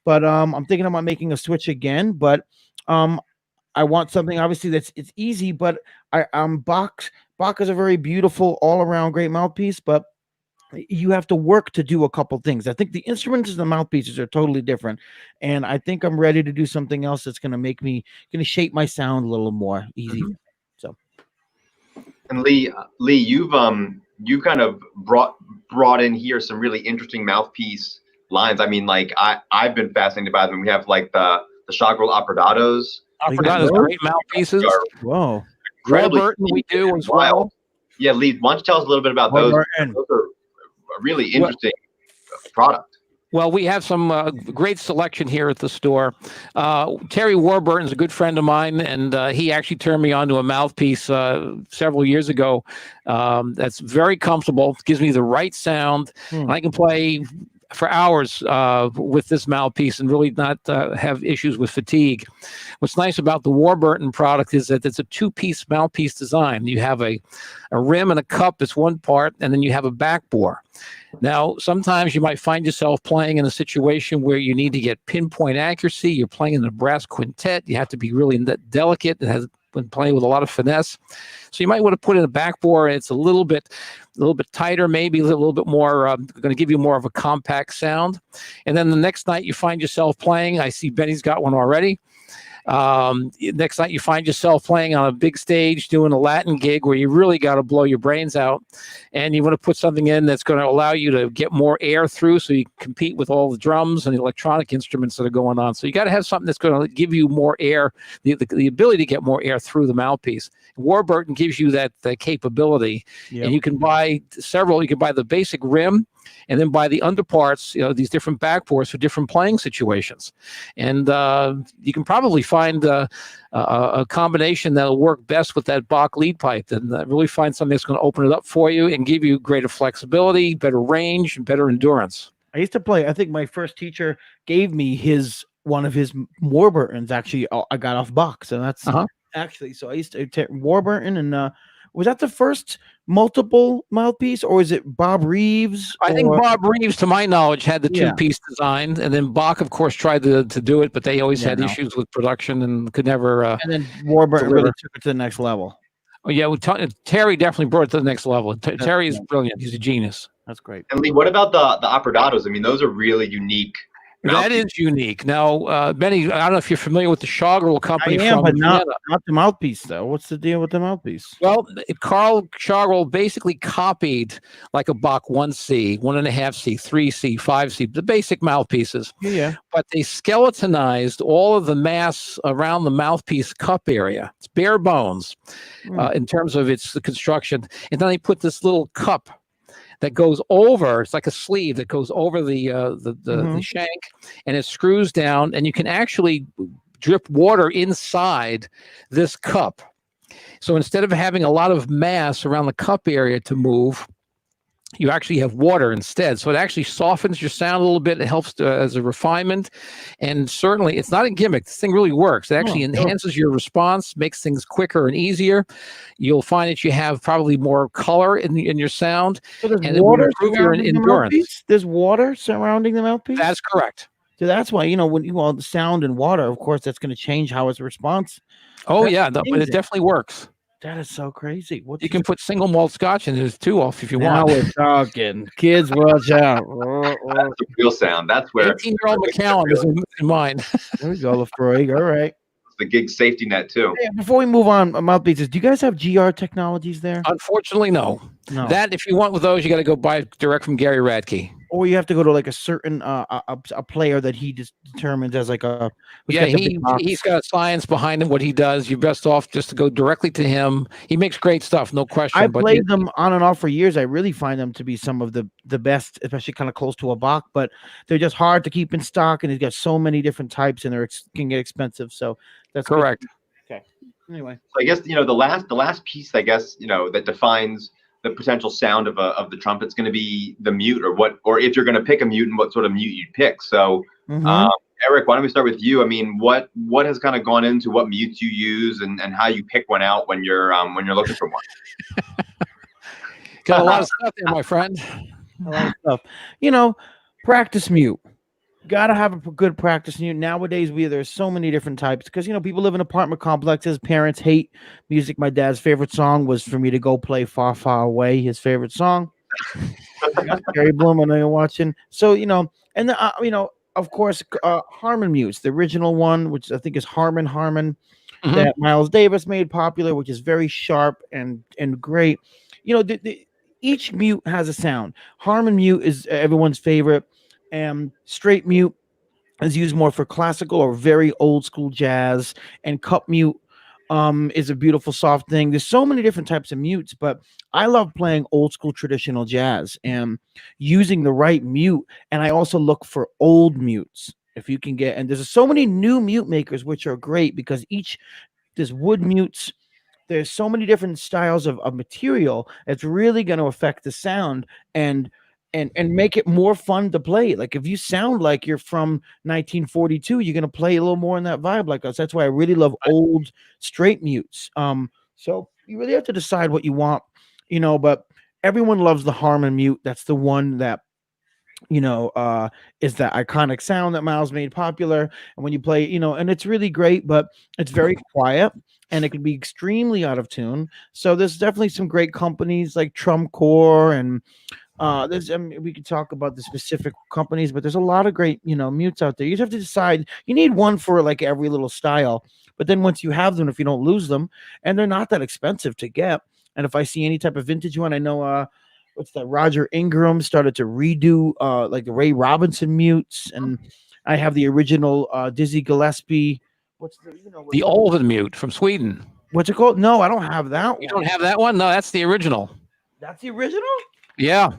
But I'm thinking about making a switch again. But I want something obviously it's easy. But Bach is a very beautiful all around great mouthpiece. But you have to work to do a couple things. I think the instruments and the mouthpieces are totally different, and I think I'm ready to do something else that's going to shape my sound a little more easy. Mhm. So, And Lee, you kind of brought in here some really interesting mouthpiece lines. I mean, like I've been fascinated by them. We have like the Chagall Approdatos. you got Approdatos, those? great mouthpieces. Whoa, Incredibly Warburton we do as wild. well. Yeah, Lee, why don't you tell us a little bit about those? Warburton. Those are a really interesting product. Well, we have some great selection here at the store. Terry Warburton's a good friend of mine, and he actually turned me on to a mouthpiece several years ago. That's very comfortable, gives me the right sound, and I can play for hours with this mouthpiece and really not have issues with fatigue. What's nice about the Warburton product is that it's a two-piece mouthpiece design. You have a rim and a cup, it's one part, and then you have a back bore. Now, sometimes you might find yourself playing in a situation where you need to get pinpoint accuracy. You're playing in a brass quintet. You have to be really delicate. It has been playing with a lot of finesse. So you might want to put in a back bore. It's a little bit tighter, maybe a little bit more, going to give you more of a compact sound. And then the next night you find yourself playing. I see Benny's got one already. Next night you find yourself playing on a big stage doing a Latin gig where you really got to blow your brains out, and you want to put something in that's going to allow you to get more air through so you can compete with all the drums and the electronic instruments that are going on. So you got to have something that's going to give you more air, the ability to get more air through the mouthpiece. Warburton gives you that capability. And you can buy several. You can buy the basic rim and then buy the underparts, these different backboards for different playing situations. And you can probably find a combination that'll work best with that Bach lead pipe, and really find something that's going to open it up for you and give you greater flexibility, better range, and better endurance. I used to play. I think my first teacher gave me one of his Warburtons. Actually, I got off Bach, so that's actually. So I used to Warburton, and was that the first multiple mouthpiece, or is it Bob Reeves? I think Bob Reeves, to my knowledge, had the two-piece design, and then Bach, of course, tried to do it, but they always had issues with production and could never. And then Warburton really took it to the next level. Oh yeah, Terry definitely brought it to the next level. Terry is brilliant; he's a genius. That's great. And Lee, what about the Approdatos? I mean, those are really unique. That is unique. Now, Benny, I don't know if you're familiar with the Chagall company. I am, but not the mouthpiece, though. What's the deal with the mouthpiece? Well, Carl Chagall basically copied like a Bach 1C, 1.5C, 3C, 5C, the basic mouthpieces. Yeah. But they skeletonized all of the mass around the mouthpiece cup area. It's bare bones in terms of the construction. And then they put this little cup that goes over, it's like a sleeve that goes over the shank, and it screws down, and you can actually drip water inside this cup. So instead of having a lot of mass around the cup area to move, you actually have water instead. So it actually softens your sound a little bit. It helps as a refinement. And certainly, it's not a gimmick. This thing really works. It actually enhances your response, makes things quicker and easier. You'll find that you have probably more color in your sound. So there's and water it will improve your endurance. There's water surrounding the mouthpiece? That's correct. So that's why, when you want the sound and water, of course, that's going to change how it's response. Oh, but it definitely works. That is so crazy. You can put single malt scotch in it too off if you want. Now we're talking. Kids, watch out. That's the real sound. That's where 18-year-old McCallum is in mind. There we go, Lefroy. All right. The gig safety net too. Hey, before we move on, mouthpieces, do you guys have GR technologies there? Unfortunately, no. That, if you want with those, you got to go buy it direct from Gary Radke. Or you have to go to like a certain a player that he just determines as like a he's got science behind him. What he does, you're best off just to go directly to him. He makes great stuff, no question. I played them on and off for years. I really find them to be some of the best, especially kind of close to a Bach. But they're just hard to keep in stock, and he's got so many different types, and can get expensive. So that's correct. Good. Okay. Anyway, so I guess the last piece, I guess, that defines the potential sound of the trumpet's going to be the mute, or if you're going to pick a mute, and what sort of mute you'd pick. So, Eric, why don't we start with you? I mean, what has kind of gone into what mutes you use, and how you pick one out when you're looking for one? Got a lot of stuff there, my friend. A lot of stuff. Practice mute. Gotta have a good practice mute. Nowadays, there's so many different types because people live in apartment complexes. Parents hate music. My dad's favorite song was for me to go play "Far, Far Away." His favorite song. Gary Bloom, I know you're watching. So and of course, Harmon Mutes, the original one, which I think is Harmon that Miles Davis made popular, which is very sharp and great. Each mute has a sound. Harmon Mute is everyone's favorite, and straight mute is used more for classical or very old school jazz, and cup mute is a beautiful soft thing. There's so many different types of mutes, but I love playing old school traditional jazz and using the right mute. And I also look for old mutes if you can get. And there's so many new mute makers which are great because there's wood mutes. There's so many different styles of material. It's really going to affect the sound and make it more fun to play. Like if you sound like you're from 1942, you're going to play a little more in that vibe like us. That's why I really love old straight mutes. So you really have to decide what you want, but everyone loves the Harmon Mute. That's the one that is that iconic sound that Miles made popular. And when you play, and it's really great, but it's very quiet and it can be extremely out of tune. So there's definitely some great companies like Trumcore and we could talk about the specific companies, but there's a lot of great, mutes out there. You just have to decide. You need one for like every little style, but then once you have them, if you don't lose them, and they're not that expensive to get. And if I see any type of vintage one, I know what's that? Roger Ingram started to redo like the Ray Robinson mutes, and I have the original Dizzy Gillespie. What's the Olven mute from Sweden? What's it called? No, I don't have that one. You don't have that one? No, that's the original. That's the original? Yeah.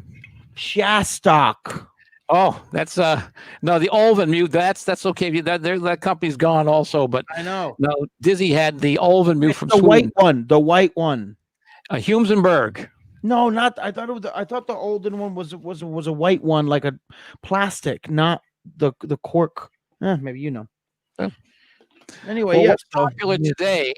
Shastok. Oh, that's no, the Olven mute. That's okay. That company's gone also, but I know. No, Dizzy had the Olven mute from the Sweden. White one. The white one. Humenberg. No, not. I thought the Olden one was a white one, like a plastic, not the cork. Maybe Yeah. Anyway, well, yeah. What's popular today?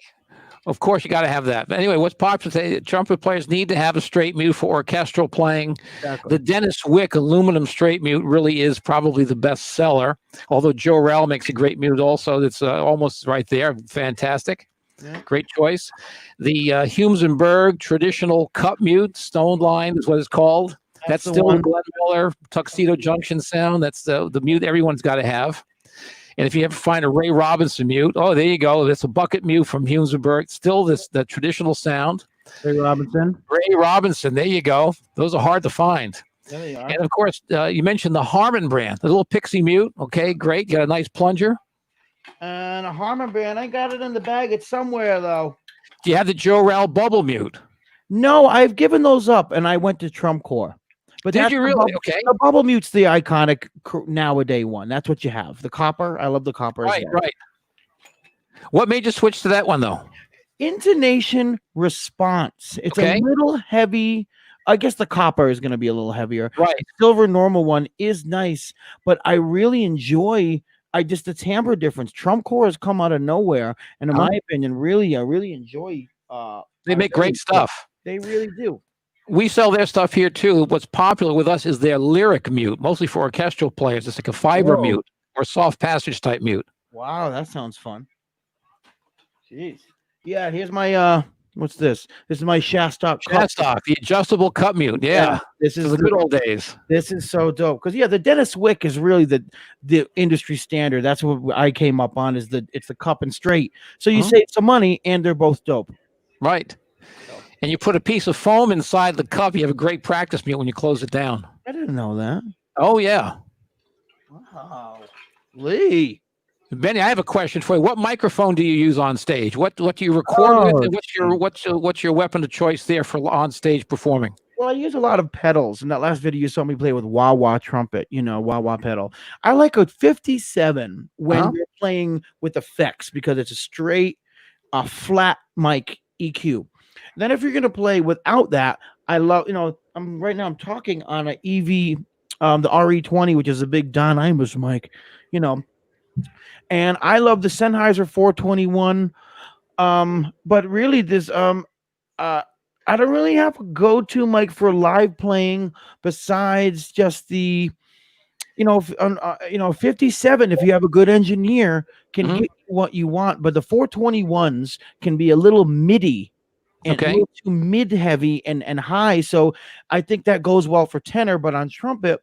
Of course, you got to have that. But anyway, what's popular today? Trumpet players need to have a straight mute for orchestral playing. Exactly. The Dennis Wick aluminum straight mute really is probably the best seller. Although Joe Rell makes a great mute also. That's almost right there. Fantastic. Yeah. Great choice. The Humenberg traditional cup mute, stone line is what it's called. That's still the Glenn Miller Tuxedo Junction sound. That's the mute everyone's got to have. And if you ever find a Ray Robinson mute, oh, there you go. That's a bucket mute from Humenberg. Still the traditional sound. Ray Robinson. Ray Robinson. There you go. Those are hard to find. There they are. And of course, you mentioned the Harmon brand, the little pixie mute. Okay, great. You got a nice plunger. And a Harmon brand. I got it in the bag. It's somewhere though. Do you have the Joe Rell bubble mute? No, I've given those up, and I went to Trumpcore. But did you really? Okay. The bubble mute's the iconic nowadays one. That's what you have. The copper. I love the copper. Right, right. What made you switch to that one though? Intonation response. It's a little heavy. I guess the copper is going to be a little heavier. Right. The silver normal one is nice, but I really enjoy. The timbre difference. Trumpcore has come out of nowhere, and in my opinion, I really enjoy. They make great stuff. They really do. We sell their stuff here too. What's popular with us is their lyric mute, mostly for orchestral players. It's like a fiber mute or soft passage type mute. Wow, that sounds fun. Jeez. Yeah, here's my what's this? This is my Shastok. Shastok, the adjustable cup mute. Yeah. This is the good old days. This is so dope. Because the Dennis Wick is really the industry standard. That's what I came up on it's the cup and straight. So you save some money and they're both dope. Right. And you put a piece of foam inside the cup. You have a great practice mute when you close it down. I didn't know that. Oh, yeah. Wow. Lee. Benny, I have a question for you. What microphone do you use on stage? What do you record with? And what's your weapon of choice there for on stage performing? Well, I use a lot of pedals. In that last video, you saw me play with wah-wah trumpet, wah-wah pedal. I like a 57 when you're playing with effects because it's a straight, flat mic EQ. Then if you're going to play without that, I love, I'm talking on an EV, the RE20, which is a big Don Imus mic, and I love the Sennheiser 421. But really this, I don't really have a go-to mic for live playing besides just the, 57. If you have a good engineer, can get what you want, but the 421s can be a little MIDI and a little too mid-heavy and high. So I think that goes well for tenor, but on trumpet,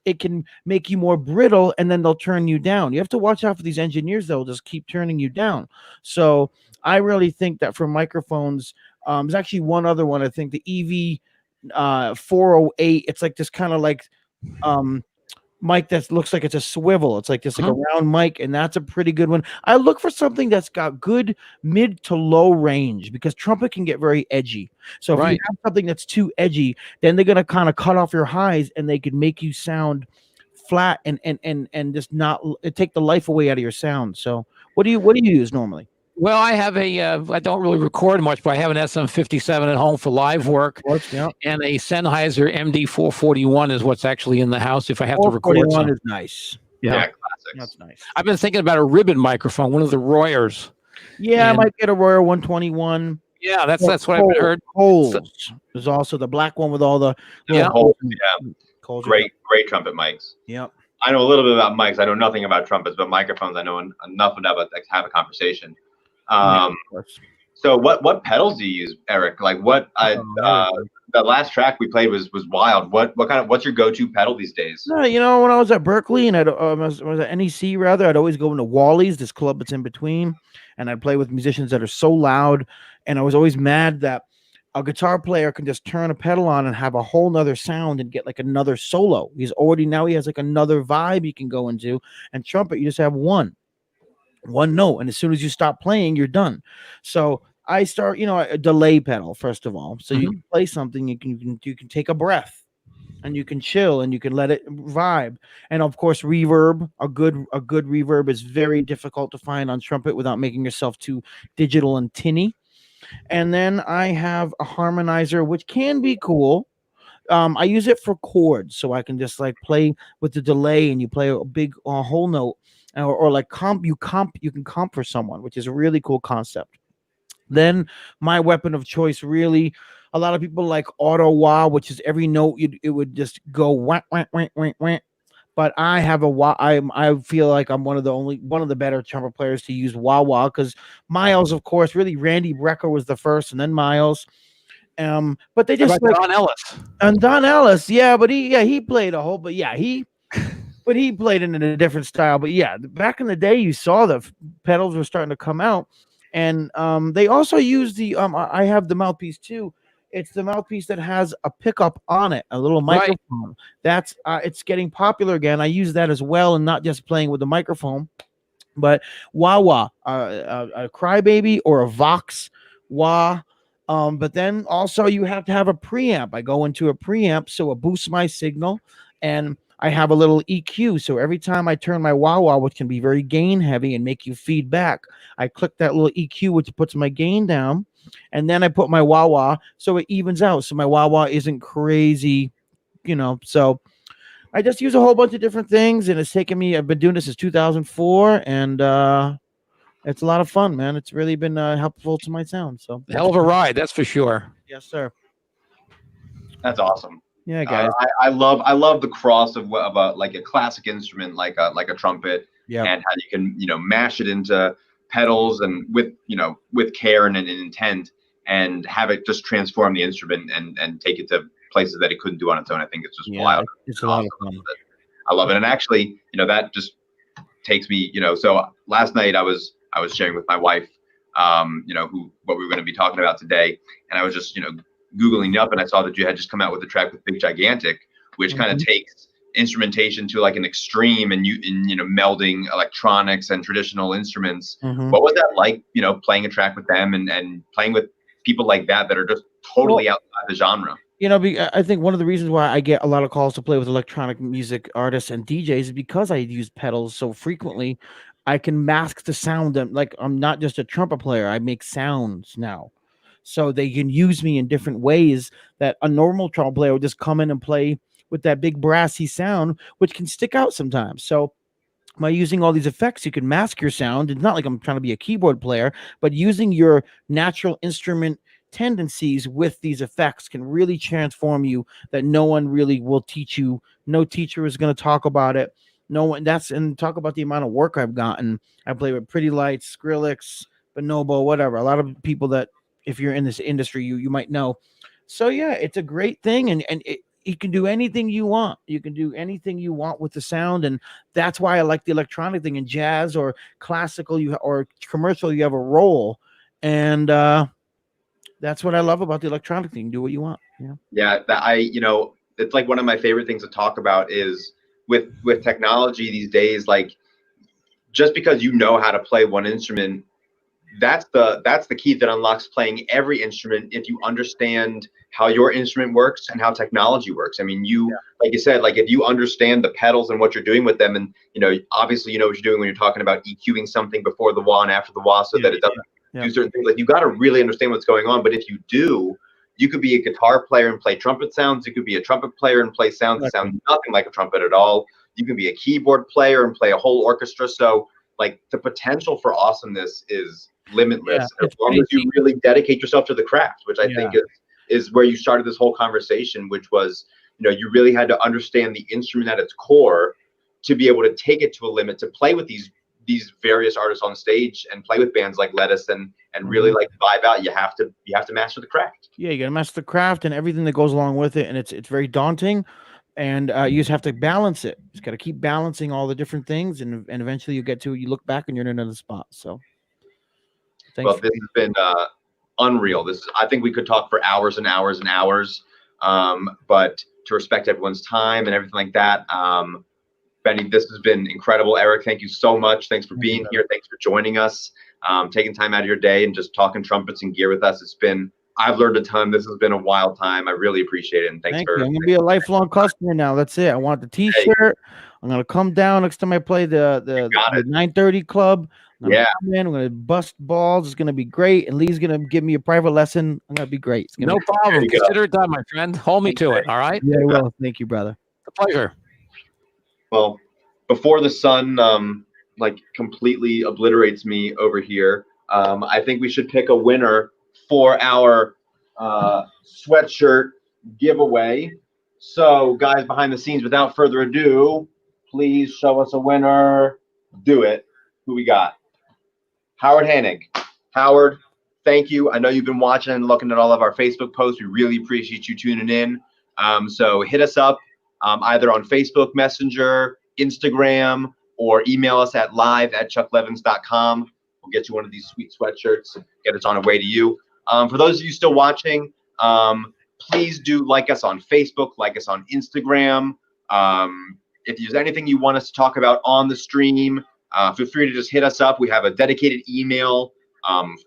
it can make you more brittle, and then they'll turn you down. You have to watch out for these engineers; they'll just keep turning you down. So I really think that for microphones, there's actually one other one. I think the EV 408. It's like this kind of like mic that looks like it's a swivel. It's like this like a round mic, and that's a pretty good one. I look for something that's got good mid to low range, because trumpet can get very edgy. So if you have something that's too edgy, then they're gonna kind of cut off your highs, and they can make you sound flat and just not take the life away out of your sound. So what do you use normally? Well, I have I don't really record much, but I have an SM57 at home for live work, and a Sennheiser MD441 is what's actually in the house if I have to record. 441 is nice. Yeah, classics. That's nice. I've been thinking about a ribbon microphone, one of the Royers. Yeah, I might get a Royer 121. Yeah, that's what I've heard. Coles. There's also the black one with all the Coles, great trumpet mics. Yep. I know a little bit about mics. I know nothing about trumpets, but microphones I know enough about to have a conversation. So what pedals do you use, Eric? Like the last track we played was wild. What's your go-to pedal these days? No, when I was at Berkeley and I was at NEC rather, I'd always go into Wally's, this club that's in between, and I'd play with musicians that are so loud. And I was always mad that a guitar player can just turn a pedal on and have a whole nother sound and get like another solo. He has like another vibe he can go into. And trumpet, you just have one note, and as soon as you stop playing, you're done. So I start, a delay pedal first of all. So you can play something, you can take a breath, and you can chill, and you can let it vibe. And of course, reverb. A good reverb is very difficult to find on trumpet without making yourself too digital and tinny. And then I have a harmonizer, which can be cool. I use it for chords, so I can just like play with the delay, and you play a big whole note. Or like you can comp for someone, which is a really cool concept. Then my weapon of choice, really, a lot of people like auto wah, which is every note it would just go wah, wah, wah, wah, wah. But I have a wah. I feel like I'm one of the better trumpet players to use wah wah, because Miles, of course, really Randy Brecker was the first, and then Miles. But they just like Don Ellis. And Don Ellis, yeah, but he played a whole, but yeah, but he played it in a different style. But yeah, back in the day, you saw the pedals were starting to come out, and they also use the I have the Mouthpiece too. It's the Mouthpiece that has a pickup on it, a little microphone. That's it's getting popular again. I use that as well, and not just playing with the microphone, but wah wah, a Crybaby or a Vox wah. But then also you have to have a preamp. I go into a preamp, so it boosts my signal, and I have a little EQ. So every time I turn my wah-wah, which can be very gain heavy and make you feedback, I click that little EQ, which puts my gain down, and then I put my wah-wah so it evens out. So my wah-wah isn't crazy, So I just use a whole bunch of different things, and it's taken me, I've been doing this since 2004, and it's a lot of fun, man. It's really been helpful to my sound. So hell of a ride, that's for sure. Yes, sir. That's awesome. Yeah, guys. I love the cross of like a classic instrument, like a trumpet, and how you can mash it into pedals and with care and intent, and have it just transform the instrument and take it to places that it couldn't do on its own. I think it's just wild. It's a lot of fun. I love it, and actually, that just takes me, So last night I was sharing with my wife, what we were going to be talking about today, and I was just Googling up, and I saw that you had just come out with a track with Big Gigantic, which kind of takes instrumentation to like an extreme, and melding electronics and traditional instruments. What was that like, playing a track with them and playing with people like that are just totally outside the genre? I think one of the reasons why I get a lot of calls to play with electronic music artists and DJs is because I use pedals so frequently. I can mask the sound. Like, I'm not just a trumpet player. I make sounds now. So they can use me in different ways that a normal trumpet player would just come in and play with that big brassy sound, which can stick out sometimes. So by using all these effects, you can mask your sound. It's not like I'm trying to be a keyboard player, but using your natural instrument tendencies with these effects can really transform you, that no one really will teach you. No teacher is going to talk about it. No one. And talk about the amount of work I've gotten. I play with Pretty Lights, Skrillex, Bonobo, whatever. A lot of people that if you're in this industry, you might know. So yeah, it's a great thing, and you can do anything you want. You can do anything you want with the sound, and that's why I like the electronic thing. In jazz or classical, or commercial, you have a role, and that's what I love about the electronic thing. Do what you want. Yeah. Yeah, it's like one of my favorite things to talk about is with technology these days. Like, just because you know how to play one instrument, that's the key that unlocks playing every instrument. If you understand how your instrument works and how technology works. I mean, like you said, like if you understand the pedals and what you're doing with them, and obviously you know what you're doing when you're talking about EQing something before the wah and after the wah, so that it doesn't do certain things. Like, you got to really understand what's going on. But if you do, you could be a guitar player and play trumpet sounds. You could be a trumpet player and play sounds that sound nothing like a trumpet at all. You can be a keyboard player and play a whole orchestra. So like, the potential for awesomeness is limitless, as long as you really dedicate yourself to the craft, which I think is where you started this whole conversation, which was, you really had to understand the instrument at its core to be able to take it to a limit, to play with these various artists on stage and play with bands like Letttuce and really like vibe out. You have to master the craft. Yeah, you got to master the craft and everything that goes along with it, and it's very daunting, and you just have to balance it. Just got to keep balancing all the different things, and eventually you look back and you're in another spot. So Well, this has been unreal. I think we could talk for hours and hours and hours, but to respect everyone's time and everything like that, Benny, this has been incredible. Eric, thank you so much. Thanks for being here. Thanks for joining us, taking time out of your day and just talking trumpets and gear with us. I've learned a ton. This has been a wild time. I really appreciate it. And thank you. I'm gonna be a lifelong customer now. That's it. I want the T-shirt. I'm gonna come down next time I play the 9:30 club. I'm gonna bust balls. It's gonna be great. And Lee's gonna give me a private lesson. I'm gonna be great. No problem. Consider it done, my friend. Hold me to it. All right. Yeah, well, thank you, brother. It's a pleasure. Well, before the sun completely obliterates me over here, I think we should pick a winner for our sweatshirt giveaway. So, guys behind the scenes, without further ado, please show us a winner. Do it. Who we got? Howard Hanig. Howard, thank you. I know you've been watching and looking at all of our Facebook posts. We really appreciate you tuning in. So hit us up either on Facebook Messenger, Instagram, or email us at live@chucklevins.com. We'll get you one of these sweet sweatshirts, get it on the way to you. For those of you still watching, please do like us on Facebook, like us on Instagram. If there's anything you want us to talk about on the stream, feel free to just hit us up. We have a dedicated email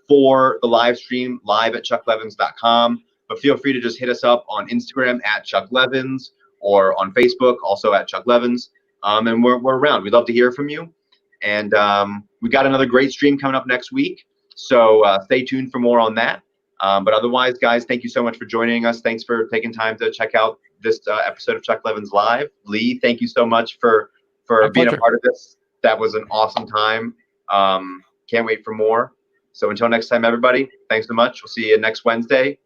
for the live stream, live@chucklevins.com. But feel free to just hit us up on Instagram @ChuckLevins or on Facebook, also @ChuckLevins. And we're around. We'd love to hear from you. And we got another great stream coming up next week. So stay tuned for more on that. But otherwise, guys, thank you so much for joining us. Thanks for taking time to check out this episode of Chuck Levins Live. Lee, thank you so much for being a part of this. That was an awesome time. Can't wait for more. So until next time, everybody, thanks so much. We'll see you next Wednesday.